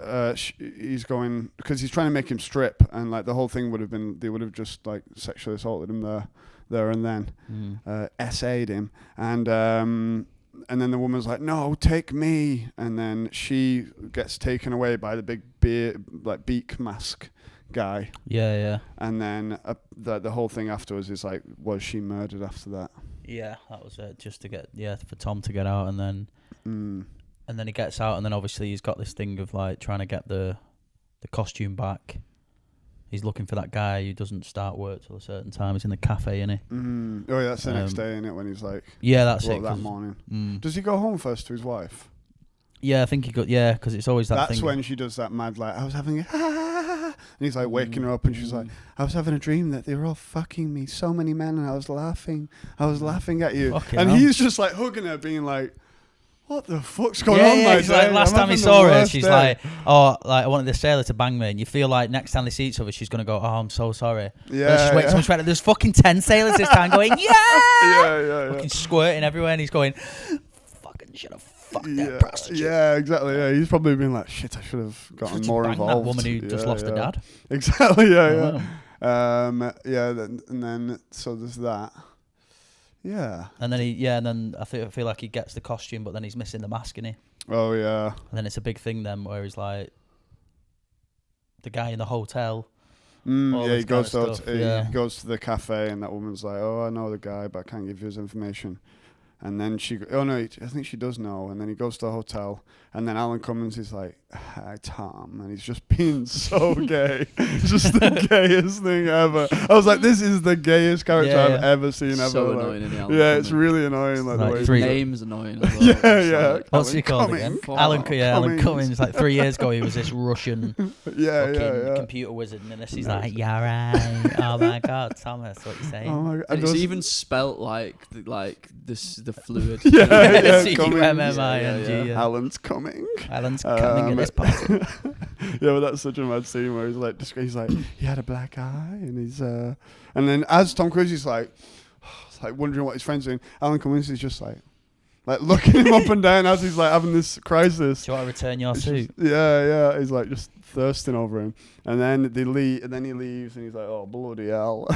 he's going, because he's trying to make him strip, and like the whole thing would have been, they would have just like sexually assaulted him there and then, SA'd him, and then the woman's like, "No, take me," and then she gets taken away by the big beak mask guy. Yeah. And then the whole thing afterwards is like, was she murdered after that? Yeah, that was it. Just to get for Tom to get out, and then. And then he gets out, and then obviously he's got this thing of like trying to get the costume back. He's looking for that guy who doesn't start work till a certain time. He's in the cafe, isn't he? Oh yeah, that's the next day, isn't it? When he's like, yeah, that's it. That morning. Does he go home first to his wife? Yeah, I think he got. Yeah, because it's always that. That's thing. when she does that mad like, I was having a and he's like waking her up, and she's like, I was having a dream that they were all fucking me, so many men, and I was laughing at you, and he's just like hugging her, being like, what the fuck's going on, mate? Like, last time he saw her, she's like, "Oh, like I wanted the sailor to bang me," and you feel like next time they see each other, she's gonna go, "Oh, I'm so sorry." Yeah. She's waiting so much. There's fucking 10 sailors this time going, yeah. Fucking squirting everywhere, and he's going, "Fucking should have fucked that prostitute." Yeah, exactly. Yeah, he's probably been like, "Shit, I should have gotten more involved." That woman who just lost her dad. Exactly. Yeah. And then so there's that. Yeah. And then I feel like he gets the costume, but then he's missing the mask, innit? Oh yeah. And then it's a big thing then where he's like, the guy in the hotel. He goes to the cafe, and that woman's like, "Oh, I know the guy, but I can't give you his information." And then I think she does know. And then he goes to the hotel, and then Alan Cummins is like, "Hi, Tom," and he's just being so gay. It's just the gayest thing ever. I was like, this is the gayest character I've ever seen ever. So annoying, isn't he, it's really annoying. Like the way name's annoying as well. Yeah. Like, what's he called again? Alan Cummins. Like 3 years ago, he was this Russian computer wizard, and then he's like, "Yeah, right. Oh my God, Thomas, what you saying?" Oh my God. And it's even spelt like the fluid. Cumming. Alan's coming. Alan's coming in this party. Yeah, but that's such a mad scene where he's like, he had a black eye, and and then as Tom Cruise is like wondering what his friend's doing, Alan Cummins is just like looking him up and down as he's like having this crisis. Do you want to return your suit? Yeah. He's like just thirsting over him, and then they leave, and then he leaves, and he's like, "Oh bloody hell!"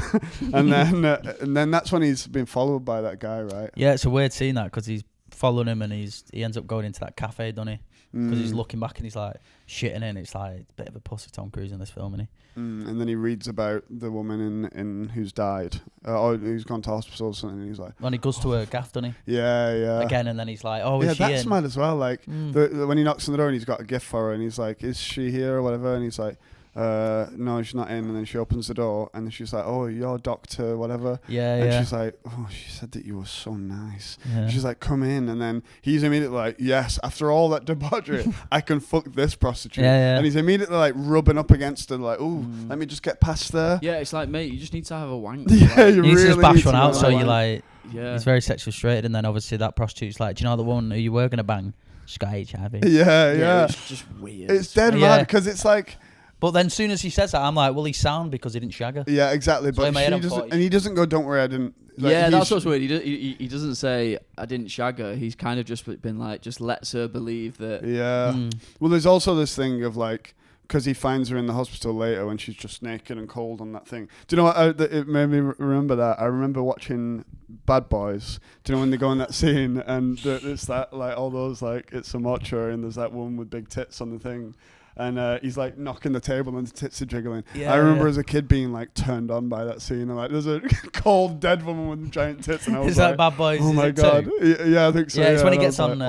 and then that's when he's been followed by that guy, right? Yeah, it's a weird scene that because he's following him, and he ends up going into that cafe, doesn't he? because he's looking back and he's like shitting in. It's like a bit of a pussy Tom Cruise in this film, isn't he? And then he reads about the woman in who's died, or who's gone to hospital or something, and he's like... When he goes to her gaff, doesn't he? Yeah. Again, and then he's like, oh, is she that's in? mad as well. Like, when he knocks on the door and he's got a gift for her, and he's like, is she here or whatever? And he's like... no, she's not in. And then she opens the door, and then she's like, "Oh, you're doctor, whatever." And she's like, "Oh, she said that you were so nice." Yeah. She's like, "Come in." And then he's immediately like, "Yes, after all that debauchery, I can fuck this prostitute." And he's immediately like rubbing up against her, like, "Ooh, let me just get past there." Yeah, it's like, mate, you just need to have a wank. Yeah, you need really to just bash one out. So you you're like, he's very sex frustrated, and then obviously that prostitute's like, "Do you know the one who you were gonna bang? She's got HIV." Yeah. It's just weird. It's dead mad because it's like. But then, as soon as he says that, I'm like, "Well, he's sound because he didn't shag her." Yeah, exactly. So but he doesn't go, "Don't worry, I didn't." Like, that's what's weird. He doesn't say, "I didn't shag her." He's kind of just been like, just lets her believe that. Yeah. Well, there's also this thing of like, because he finds her in the hospital later when she's just naked and cold on that thing. Do you know what? It made me remember that. I remember watching Bad Boys. Do you know when they go in that scene and it's that like all those like it's a mortuary and there's that woman with big tits on the thing. And he's like knocking the table and the tits are jiggling. I remember as a kid being like turned on by that scene. And like, there's a cold dead woman with giant tits, and I was is that Bad Boys? Oh my god! Yeah, I think so. Yeah, it's when he gets on.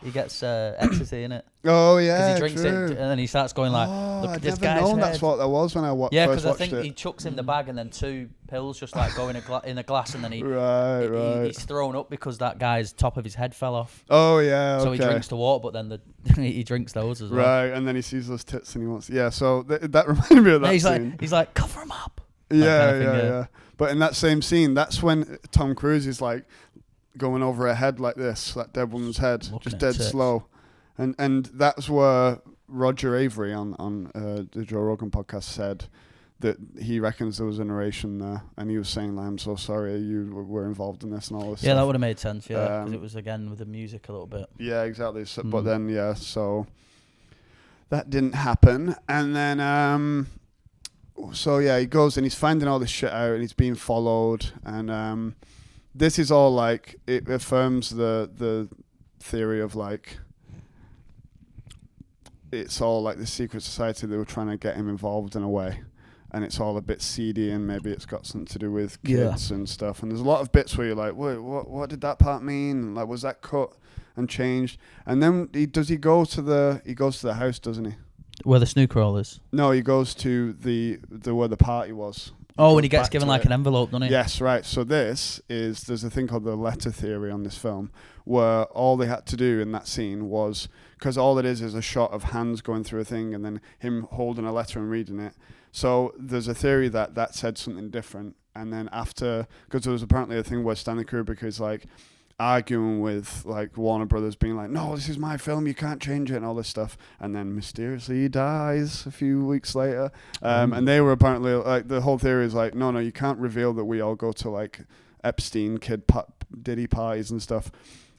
He gets ecstasy in it. Oh yeah, because he drinks it and then he starts going like, "Look at this guy's head." That's what that was when I first watched it. Yeah, because I think he chucks in the bag and then 2 pills just like go in a glass, and then he's thrown up because that guy's top of his head fell off. Oh yeah. So he drinks the water, but then he drinks those as well. Right, and then he sees those tits and he wants. Yeah, so that reminded me of that scene. He's like, cover him up. Yeah. But in that same scene, that's when Tom Cruise is like going over her head like this, that dead woman's head, just dead slow. And that's where Roger Avery on the Joe Rogan podcast said that he reckons there was a narration there, and he was saying, like, "I'm so sorry you were involved in this and all this." Yeah, that would have made sense. Yeah, because it was again with the music a little bit. Yeah, exactly. So, but then so that didn't happen, and then he goes and he's finding all this shit out, and he's being followed, and this is all like it affirms the theory of like. It's all like the secret society. They were trying to get him involved in a way, and it's all a bit seedy, and maybe it's got something to do with kids and stuff. And there's a lot of bits where you're like, wait, what did that part mean? Like, was that cut and changed? And then he goes to the house, doesn't he? Where the snooker roll is? No, he goes to the where the party was. Oh, and he gets given like an envelope, doesn't he? Yes, right. So there's a thing called the letter theory on this film, where all they had to do in that scene was, because all it is a shot of hands going through a thing and then him holding a letter and reading it. So there's a theory that said something different. And then after, because there was apparently a thing where Stanley Kubrick is like arguing with like Warner Brothers, being like, "No, this is my film, you can't change it," and all this stuff. And then mysteriously he dies a few weeks later. And they were apparently like, the whole theory is like, no, you can't reveal that we all go to like Epstein Diddy parties and stuff.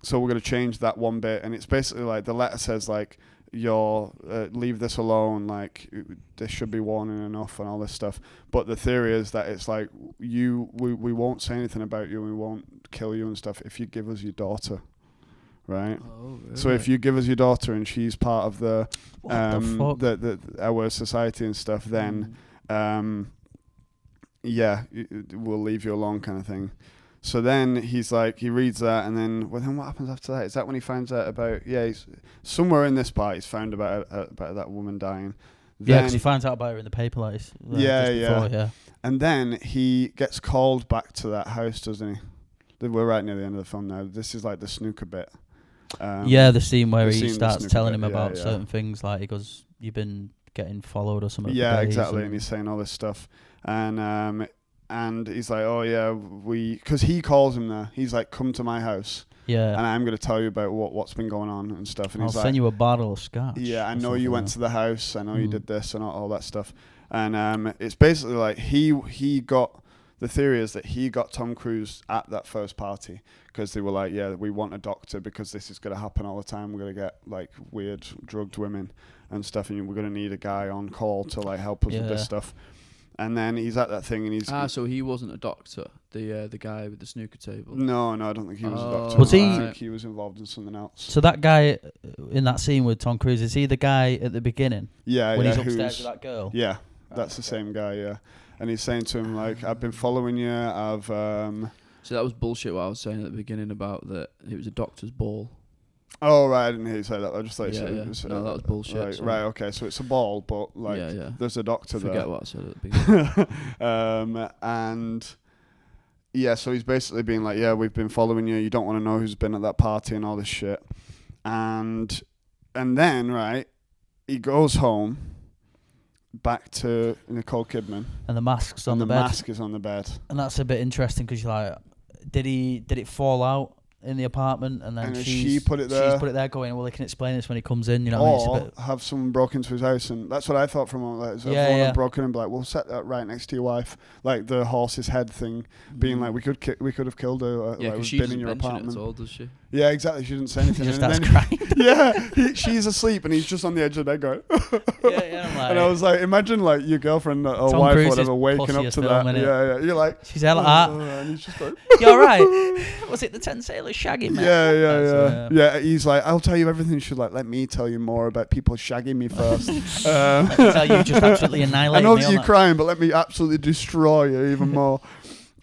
So we're going to change that one bit. And it's basically like the letter says like, you're leave this alone, like this should be warning enough and all this stuff. But the theory is that it's like we won't say anything about you, and we won't kill you and stuff if you give us your daughter, right? Oh, really? So if you give us your daughter and she's part of the our society and stuff, then we'll leave you alone, kind of thing. So then he's like, he reads that, and then what happens after that? Is that when he finds out about, he's somewhere in this part, he's found about that woman dying. Yeah, because he finds out about her in the paper, like, yeah. And then he gets called back to that house, doesn't he? We're right near the end of the film now. This is like the snooker bit. The scene where he starts telling him about certain things, like he goes, "You've been getting followed or something." Yeah, exactly. And he's saying all this stuff. And he's like, "Oh yeah, because he calls him there. He's like, come to my house. Yeah, and I'm going to tell you about what's been going on and stuff." And I'll send you a bottle of scotch. Yeah, I know you went to the house. I know you did this and all that stuff. And it's basically like he got, the theory is that he got Tom Cruise at that first party because they were like, "Yeah, we want a doctor because this is going to happen all the time. We're going to get like weird drugged women and stuff, and we're going to need a guy on call to like help us with this stuff." And then he's at that thing, and he's so he wasn't a doctor. the guy with the snooker table? No, I don't think he was a doctor. Was he? I think he was involved in something else. So that guy in that scene with Tom Cruise, is he the guy at the beginning? Yeah, when he's upstairs with that girl. Yeah, that's the same guy. Yeah, and he's saying to him like, "I've been following you. I've." So that was bullshit. What I was saying at the beginning about that it was a doctor's ball. Oh right, I didn't hear you say that. I just thought you said it was, no, that was bullshit. Right, okay, so it's a ball, but like there's a doctor there. Forget what I said at the beginning. And yeah, so he's basically being like, yeah, we've been following you. You don't want to know who's been at that party and all this shit. And then right, he goes home back to Nicole Kidman, and the mask's on the bed. The mask is on the bed, and that's a bit interesting because you're like, did it fall out in the apartment, and then she put it there. She's put it there, going, well, he can explain this when he comes in. You know, or have someone broke into his house, and that's what I thought from all that. If broken in, and be like, we'll set that right next to your wife, like the horse's head thing, being like, we could have killed her. Yeah, because she been in your mention apartment. It at all, does she? Yeah, exactly. She didn't say anything. She just starts crying. Yeah, she's asleep, and he's just on the edge of the bed going. Like, and I was like, imagine like your girlfriend or Tom wife Cruise or whatever waking up to that. Yeah, you're like, she's hella hot. And he's just like, you alright? Was it the 10 Sailors shagging me? Yeah, he's like, I'll tell you everything. She's like, let me tell you more about people shagging me first. Let me tell you just absolutely annihilated I know me that you're crying, but let me absolutely destroy you even more.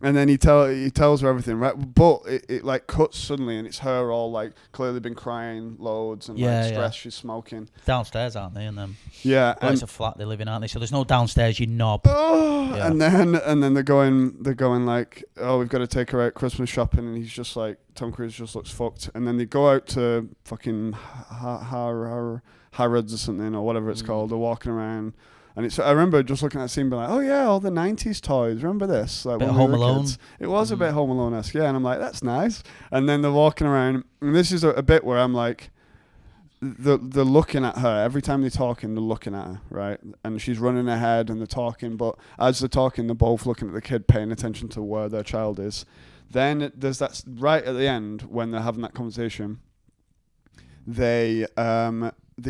And then he tells her everything, right? But it like cuts suddenly, and it's her all like clearly been crying loads and like stressed. She's smoking downstairs, aren't they? And then and it's a flat they live in, aren't they? So there's no downstairs, you knob. And then they're going like, oh, we've got to take her out Christmas shopping, and he's just like, Tom Cruise just looks fucked. And then they go out to fucking Harrods or something or whatever it's called. They're walking around. And I remember just looking at that scene, being like, "Oh yeah, all the '90s toys. Remember this? Like bit when Home Alone. Kids. It was a bit Home Alone-esque, yeah." And I'm like, "That's nice." And then they're walking around, and this is a bit where I'm like, they're looking at her every time they're talking. They're looking at her, right? And she's running ahead, and they're talking. But as they're talking, they're both looking at the kid, paying attention to where their child is. Then there's that right at the end when they're having that conversation. They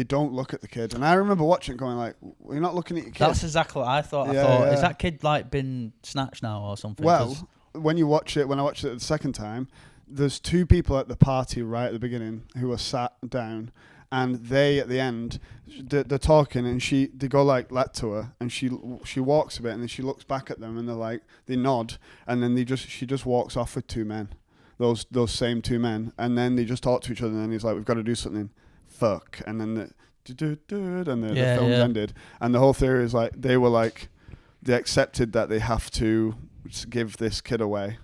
don't look at the kid, and I remember watching it going like, "You're not looking at your kid." That's exactly what I thought. I thought, is that kid like been snatched now or something? Well, when I watched it the second time, there's two people at the party right at the beginning who are sat down, and they at the end they're talking, and they go like that to her, and she walks a bit, and then she looks back at them, and they nod, and then she just walks off with two men, those same two men, and then they just talk to each other, and then he's like, "We've got to do something." Fuck, and then the film's ended, and the whole theory is like they accepted that they have to give this kid away,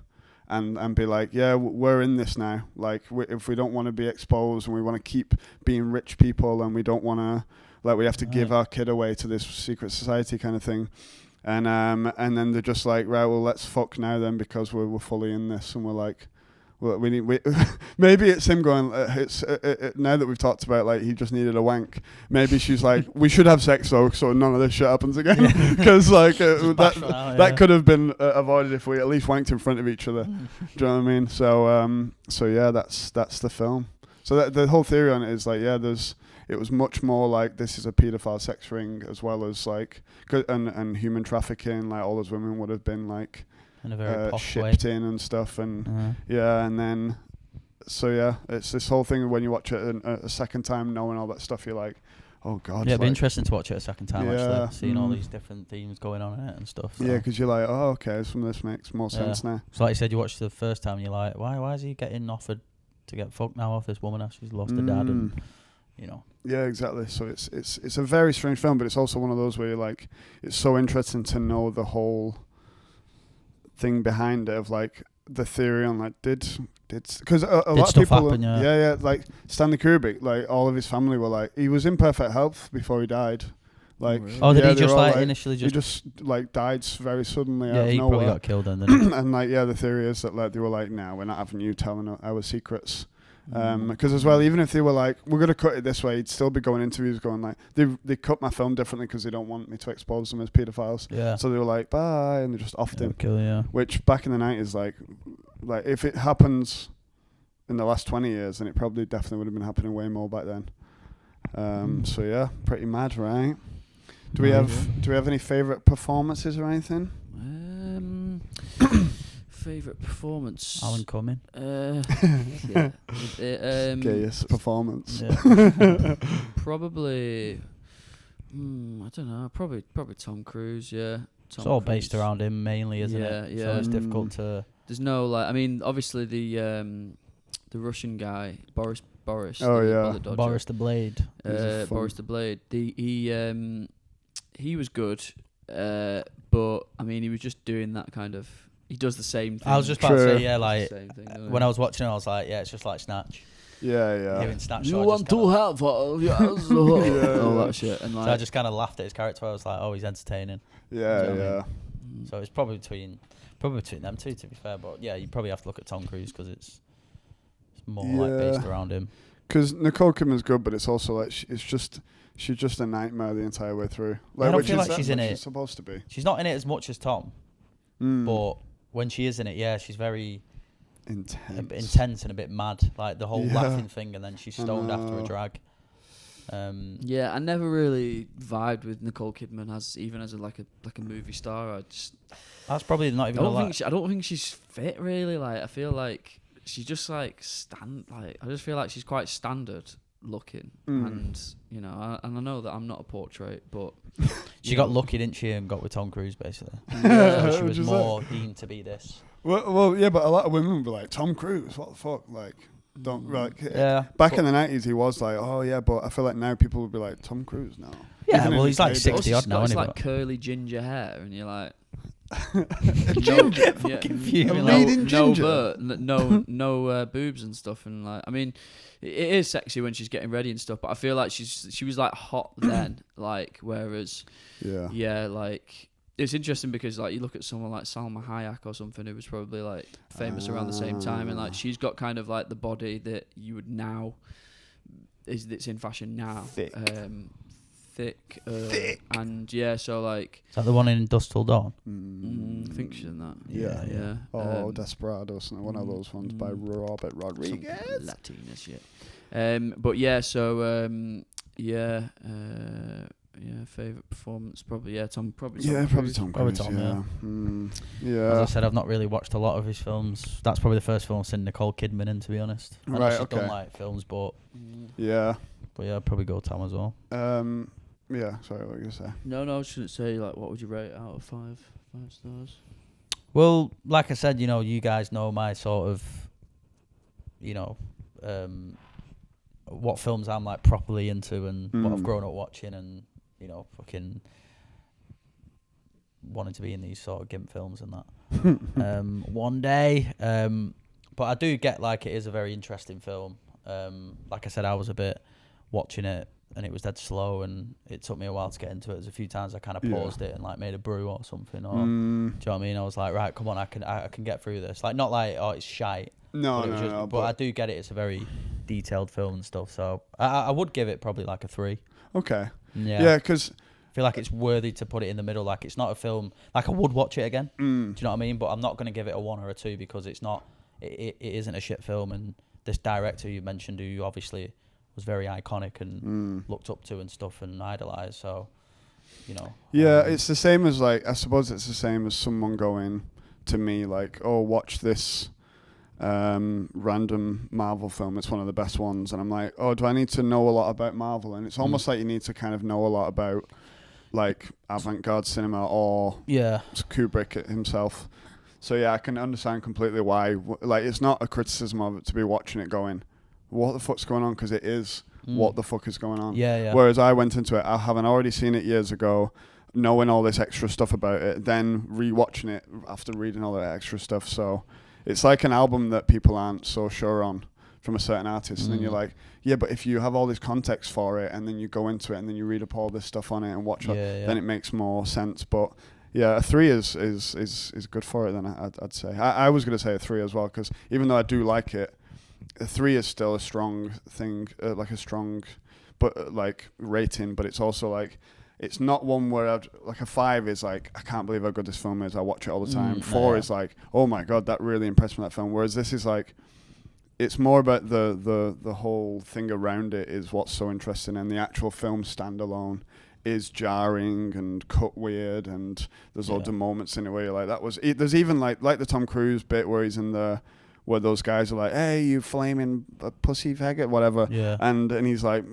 and be like, yeah, we're in this now. Like, if we don't want to be exposed, and we want to keep being rich people, and we don't want to, like, we have to give our kid away to this secret society kind of thing, and then they're just like, right, well, let's fuck now then, because we're fully in this, and we're like. Well, maybe it's him going. Now that we've talked about like he just needed a wank. Maybe she's like, we should have sex though, so none of this shit happens again. Because like that could have been avoided if we at least wanked in front of each other. Do you know what I mean? So yeah, that's the film. So the whole theory on it is like, yeah, it was much more like this is a paedophile sex ring, as well as like and human trafficking. Like all those women would have been like. In a very shipped in and stuff, and and then it's this whole thing when you watch it a second time, knowing all that stuff, you're like, oh god. Yeah, it'd be interesting to watch it a second time, actually, seeing all these different themes going on in it and stuff. So. Yeah, because you're like, oh okay, some of this makes more sense now. So like you said, you watched it the first time, you're like, why is he getting offered to get fucked now off this woman after she's lost her dad, and you know. Yeah, exactly. So it's a very strange film, but it's also one of those where you're like, it's so interesting to know the whole thing behind it of like the theory on like did because a lot of people happen, like Stanley Kubrick, like all of his family were like, he was in perfect health before he died, like did he just like initially he just like died very suddenly out of he nowhere. Probably got killed then, didn't he? And like the theory is that like they were like, no, we're not having you telling our secrets. Because as well, even if they were like, we're going to cut it this way, he'd still be going interviews going like, they cut my film differently because they don't want me to expose them as paedophiles. Yeah. So they were like, bye, and they just offed him. Which back in the 90s, like if it happens in the last 20 years, then it probably definitely would have been happening way more back then. So yeah, pretty mad, right? Do we have any favourite performances or anything? favourite performance? Alan Cumming. Yeah. Gayest performance. Yeah. Probably. I don't know. Probably Tom Cruise. Yeah. It's all based around him mainly, isn't it? Yeah. So it's difficult to. There's no like. I mean, obviously the Russian guy Boris. Oh yeah. Boris the Blade. Boris the Blade. He was good, but I mean, he was just doing that kind of. He does the same thing. I was just about to say, yeah, like thing, when I was watching it, I was like, yeah, it's just like Snatch. Yeah. Doing Snatch. You so want to have all that shit, and like. So I just kind of laughed at his character. I was like, oh, he's entertaining. Yeah, you know yeah. I mean? So it's probably between them two, to be fair. But yeah, you probably have to look at Tom Cruise because it's more like based around him. Because Nicole Kidman's good, but it's also like she's just a nightmare the entire way through. Like, I don't which feel is like she's in it. She's supposed to be. She's not in it as much as Tom, but when she is in it, yeah, she's very intense and a bit mad. Like the whole laughing thing, and then she's stoned after a drag. Yeah, I never really vibed with Nicole Kidman as a movie star. That's probably not even. I don't think she's fit really. Like I feel like she's just like I just feel like she's quite standard looking, and you know, and I know that I'm not a portrait, but she got lucky, didn't she, and got with Tom Cruise basically. Yeah, so she was more deemed to be this. Well, yeah, but a lot of women were like, Tom Cruise, what the fuck, like. Don't like. Yeah. Back in the 90s, he was like, oh yeah, but I feel like now people would be like, Tom Cruise now. Yeah, well, he's like 60 odd now, It's anyway. like curly ginger hair, and you're like, ginger, no boobs and stuff, and like, I mean, it is sexy when she's getting ready and stuff, but I feel like she was like hot then, like, whereas, like. It's interesting because like you look at someone like Salma Hayek or something who was probably like famous around the same time, and like she's got kind of like the body that you would now that's in fashion now, thick, and yeah, so like. Is that the one in Dust Till Dawn? I think she's in that. Yeah. Oh, Desperados, one of those ones by Robert Rodriguez. Latina shit. But yeah, so favourite performance probably Tom Cruise. Tom Cruise. Yeah. As I said, I've not really watched a lot of his films. That's probably the first film I've seen Nicole Kidman in, to be honest. I know she's done like films, but I'd probably go Tom as well. Yeah. Sorry, what were you gonna say? No, I was gonna say like, what would you rate out of 5 stars? Well, like I said, you know, you guys know my sort of, you know, what films I'm like properly into and what I've grown up watching, and you know, fucking wanting to be in these sort of gimp films and that one day. But I do get like it is a very interesting film. Like I said, I was a bit watching it and it was dead slow, and it took me a while to get into it. There's a few times I kind of paused it and like made a brew or something, or do you know what I mean? I was like, right, come on, I can get through this. Like, not like, oh, it's shite. No. But I do get it. It's a very detailed film and stuff. So I would give it probably like a 3. Okay. Yeah, because I feel like it's worthy to put it in the middle. Like, it's not a film like I would watch it again. Do you know what I mean? But I'm not going to give it a 1 or a 2 because it's not. It isn't a shit film. And this director you mentioned, who obviously was very iconic and looked up to and stuff and idolized. So, you know. Yeah, it's the same as like, I suppose it's the same as someone going to me like, oh, watch this random Marvel film, it's one of the best ones, and I'm like, oh, do I need to know a lot about Marvel? And it's almost like you need to kind of know a lot about like avant-garde cinema or Kubrick himself. So yeah, I can understand completely why. Like, it's not a criticism of it to be watching it going, what the fuck's going on? Because it is what the fuck is going on. Yeah. Whereas I went into it, I having already seen it years ago, knowing all this extra stuff about it, then rewatching it after reading all that extra stuff. So it's like an album that people aren't so sure on from a certain artist. And then you're like, yeah, but if you have all this context for it and then you go into it and then you read up all this stuff on it and watch it, then it makes more sense. But yeah, a 3 is good for it then, I'd say. I was going to say a 3 as well, because even though I do like it, a 3 is still a strong thing, like a strong but like rating, but it's also like, it's not one where like a 5 is like, I can't believe how good this film is, I watch it all the time. 4 is like, oh my god, that really impressed me, that film. Whereas this is like, it's more about the whole thing around it is what's so interesting, and the actual film standalone is jarring and cut weird, and there's all the moments in it where you're like, that was it. There's even like the Tom Cruise bit where he's in the, where those guys are like, hey, you flaming pussy faggot, whatever. Yeah. And he's like,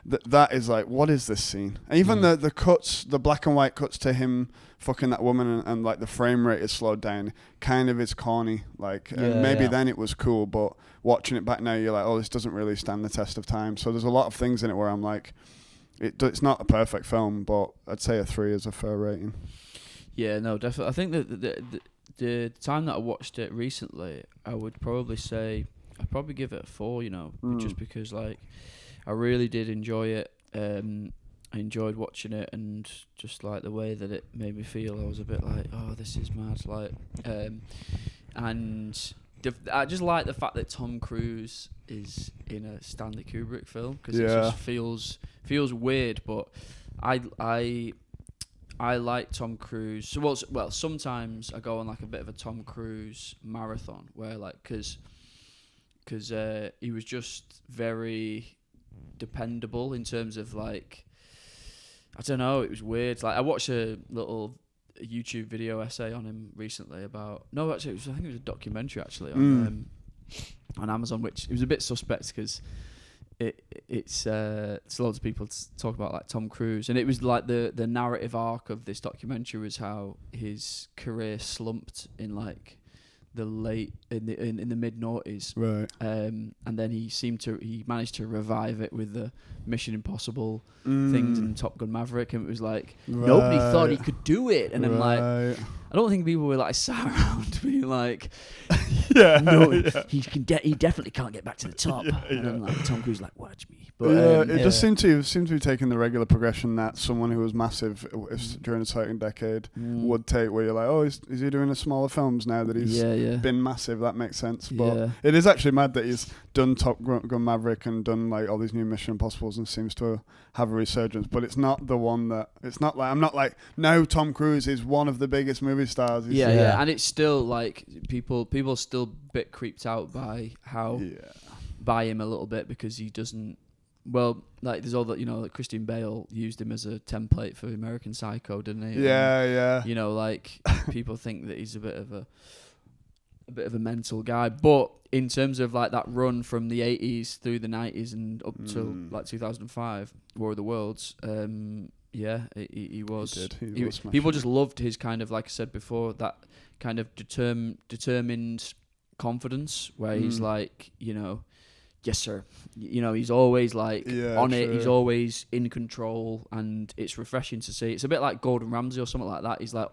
that is like, what is this scene? And even the cuts, the black and white cuts to him fucking that woman, and like the frame rate is slowed down, kind of is corny. Like, maybe then it was cool, but watching it back now, you're like, oh, this doesn't really stand the test of time. So there's a lot of things in it where I'm like, it's not a perfect film, but I'd say a 3 is a fair rating. Yeah, no, definitely. I think that the time that I watched it recently, I would probably say I'd probably give it a 4. You know, just because like I really did enjoy it. I enjoyed watching it, and just like the way that it made me feel, I was a bit like, oh, this is mad. Like, and I just like the fact that Tom Cruise is in a Stanley Kubrick film, because it just feels weird. But I like Tom Cruise. Well, sometimes I go on like a bit of a Tom Cruise marathon where like because he was just very dependable in terms of like, I don't know, it was weird. Like I watched a little YouTube video essay on him recently about, no, actually I think it was a documentary actually on Amazon, which it was a bit suspect because it's loads of people talk about like Tom Cruise, and it was like the narrative arc of this documentary was how his career slumped in like the late in the mid noughties, right? And then he managed to revive it with the Mission Impossible things and Top Gun Maverick, and it was like nobody thought he could do it, and I'm like, I don't think people were like sat around being like, he definitely can't get back to the top, and then like Tom Cruise like, watch me. But it just seemed to be taking the regular progression that someone who was massive during a certain decade would take, where you're like, oh, is he doing the smaller films now that he's been massive? That makes sense. But it is actually mad that he's done Top Gun Maverick and done like all these new Mission Impossibles and seems to have a resurgence. But it's not the one that, it's not like, I'm not like, no, Tom Cruise is one of the biggest movie stars. And it's still like people still a bit creeped out by how by him a little bit, because he doesn't. Well, like there's all that, you know, like Christian Bale used him as a template for American Psycho, didn't he? Yeah. You know, like people think that he's a bit of a mental guy, but in terms of like that run from the 80s through the 90s and up till like 2005, War of the Worlds, he was. People just loved his kind of, like I said before, that kind of determined confidence where he's like, you know, yes sir, you know, he's always like on it, he's always in control, and it's refreshing to see. It's a bit like Gordon Ramsay or something like that. He's like,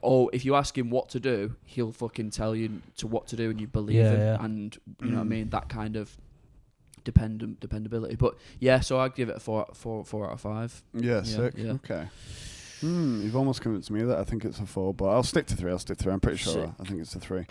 oh, if you ask him what to do, he'll fucking tell you what to do, and you believe him. And you know what I mean, that kind of dependability. But so I'd give it a 4 out of 5. Sick. Okay. You've almost convinced me that I think it's a 4, but I'll stick to 3. I'm pretty sure. I think it's a 3.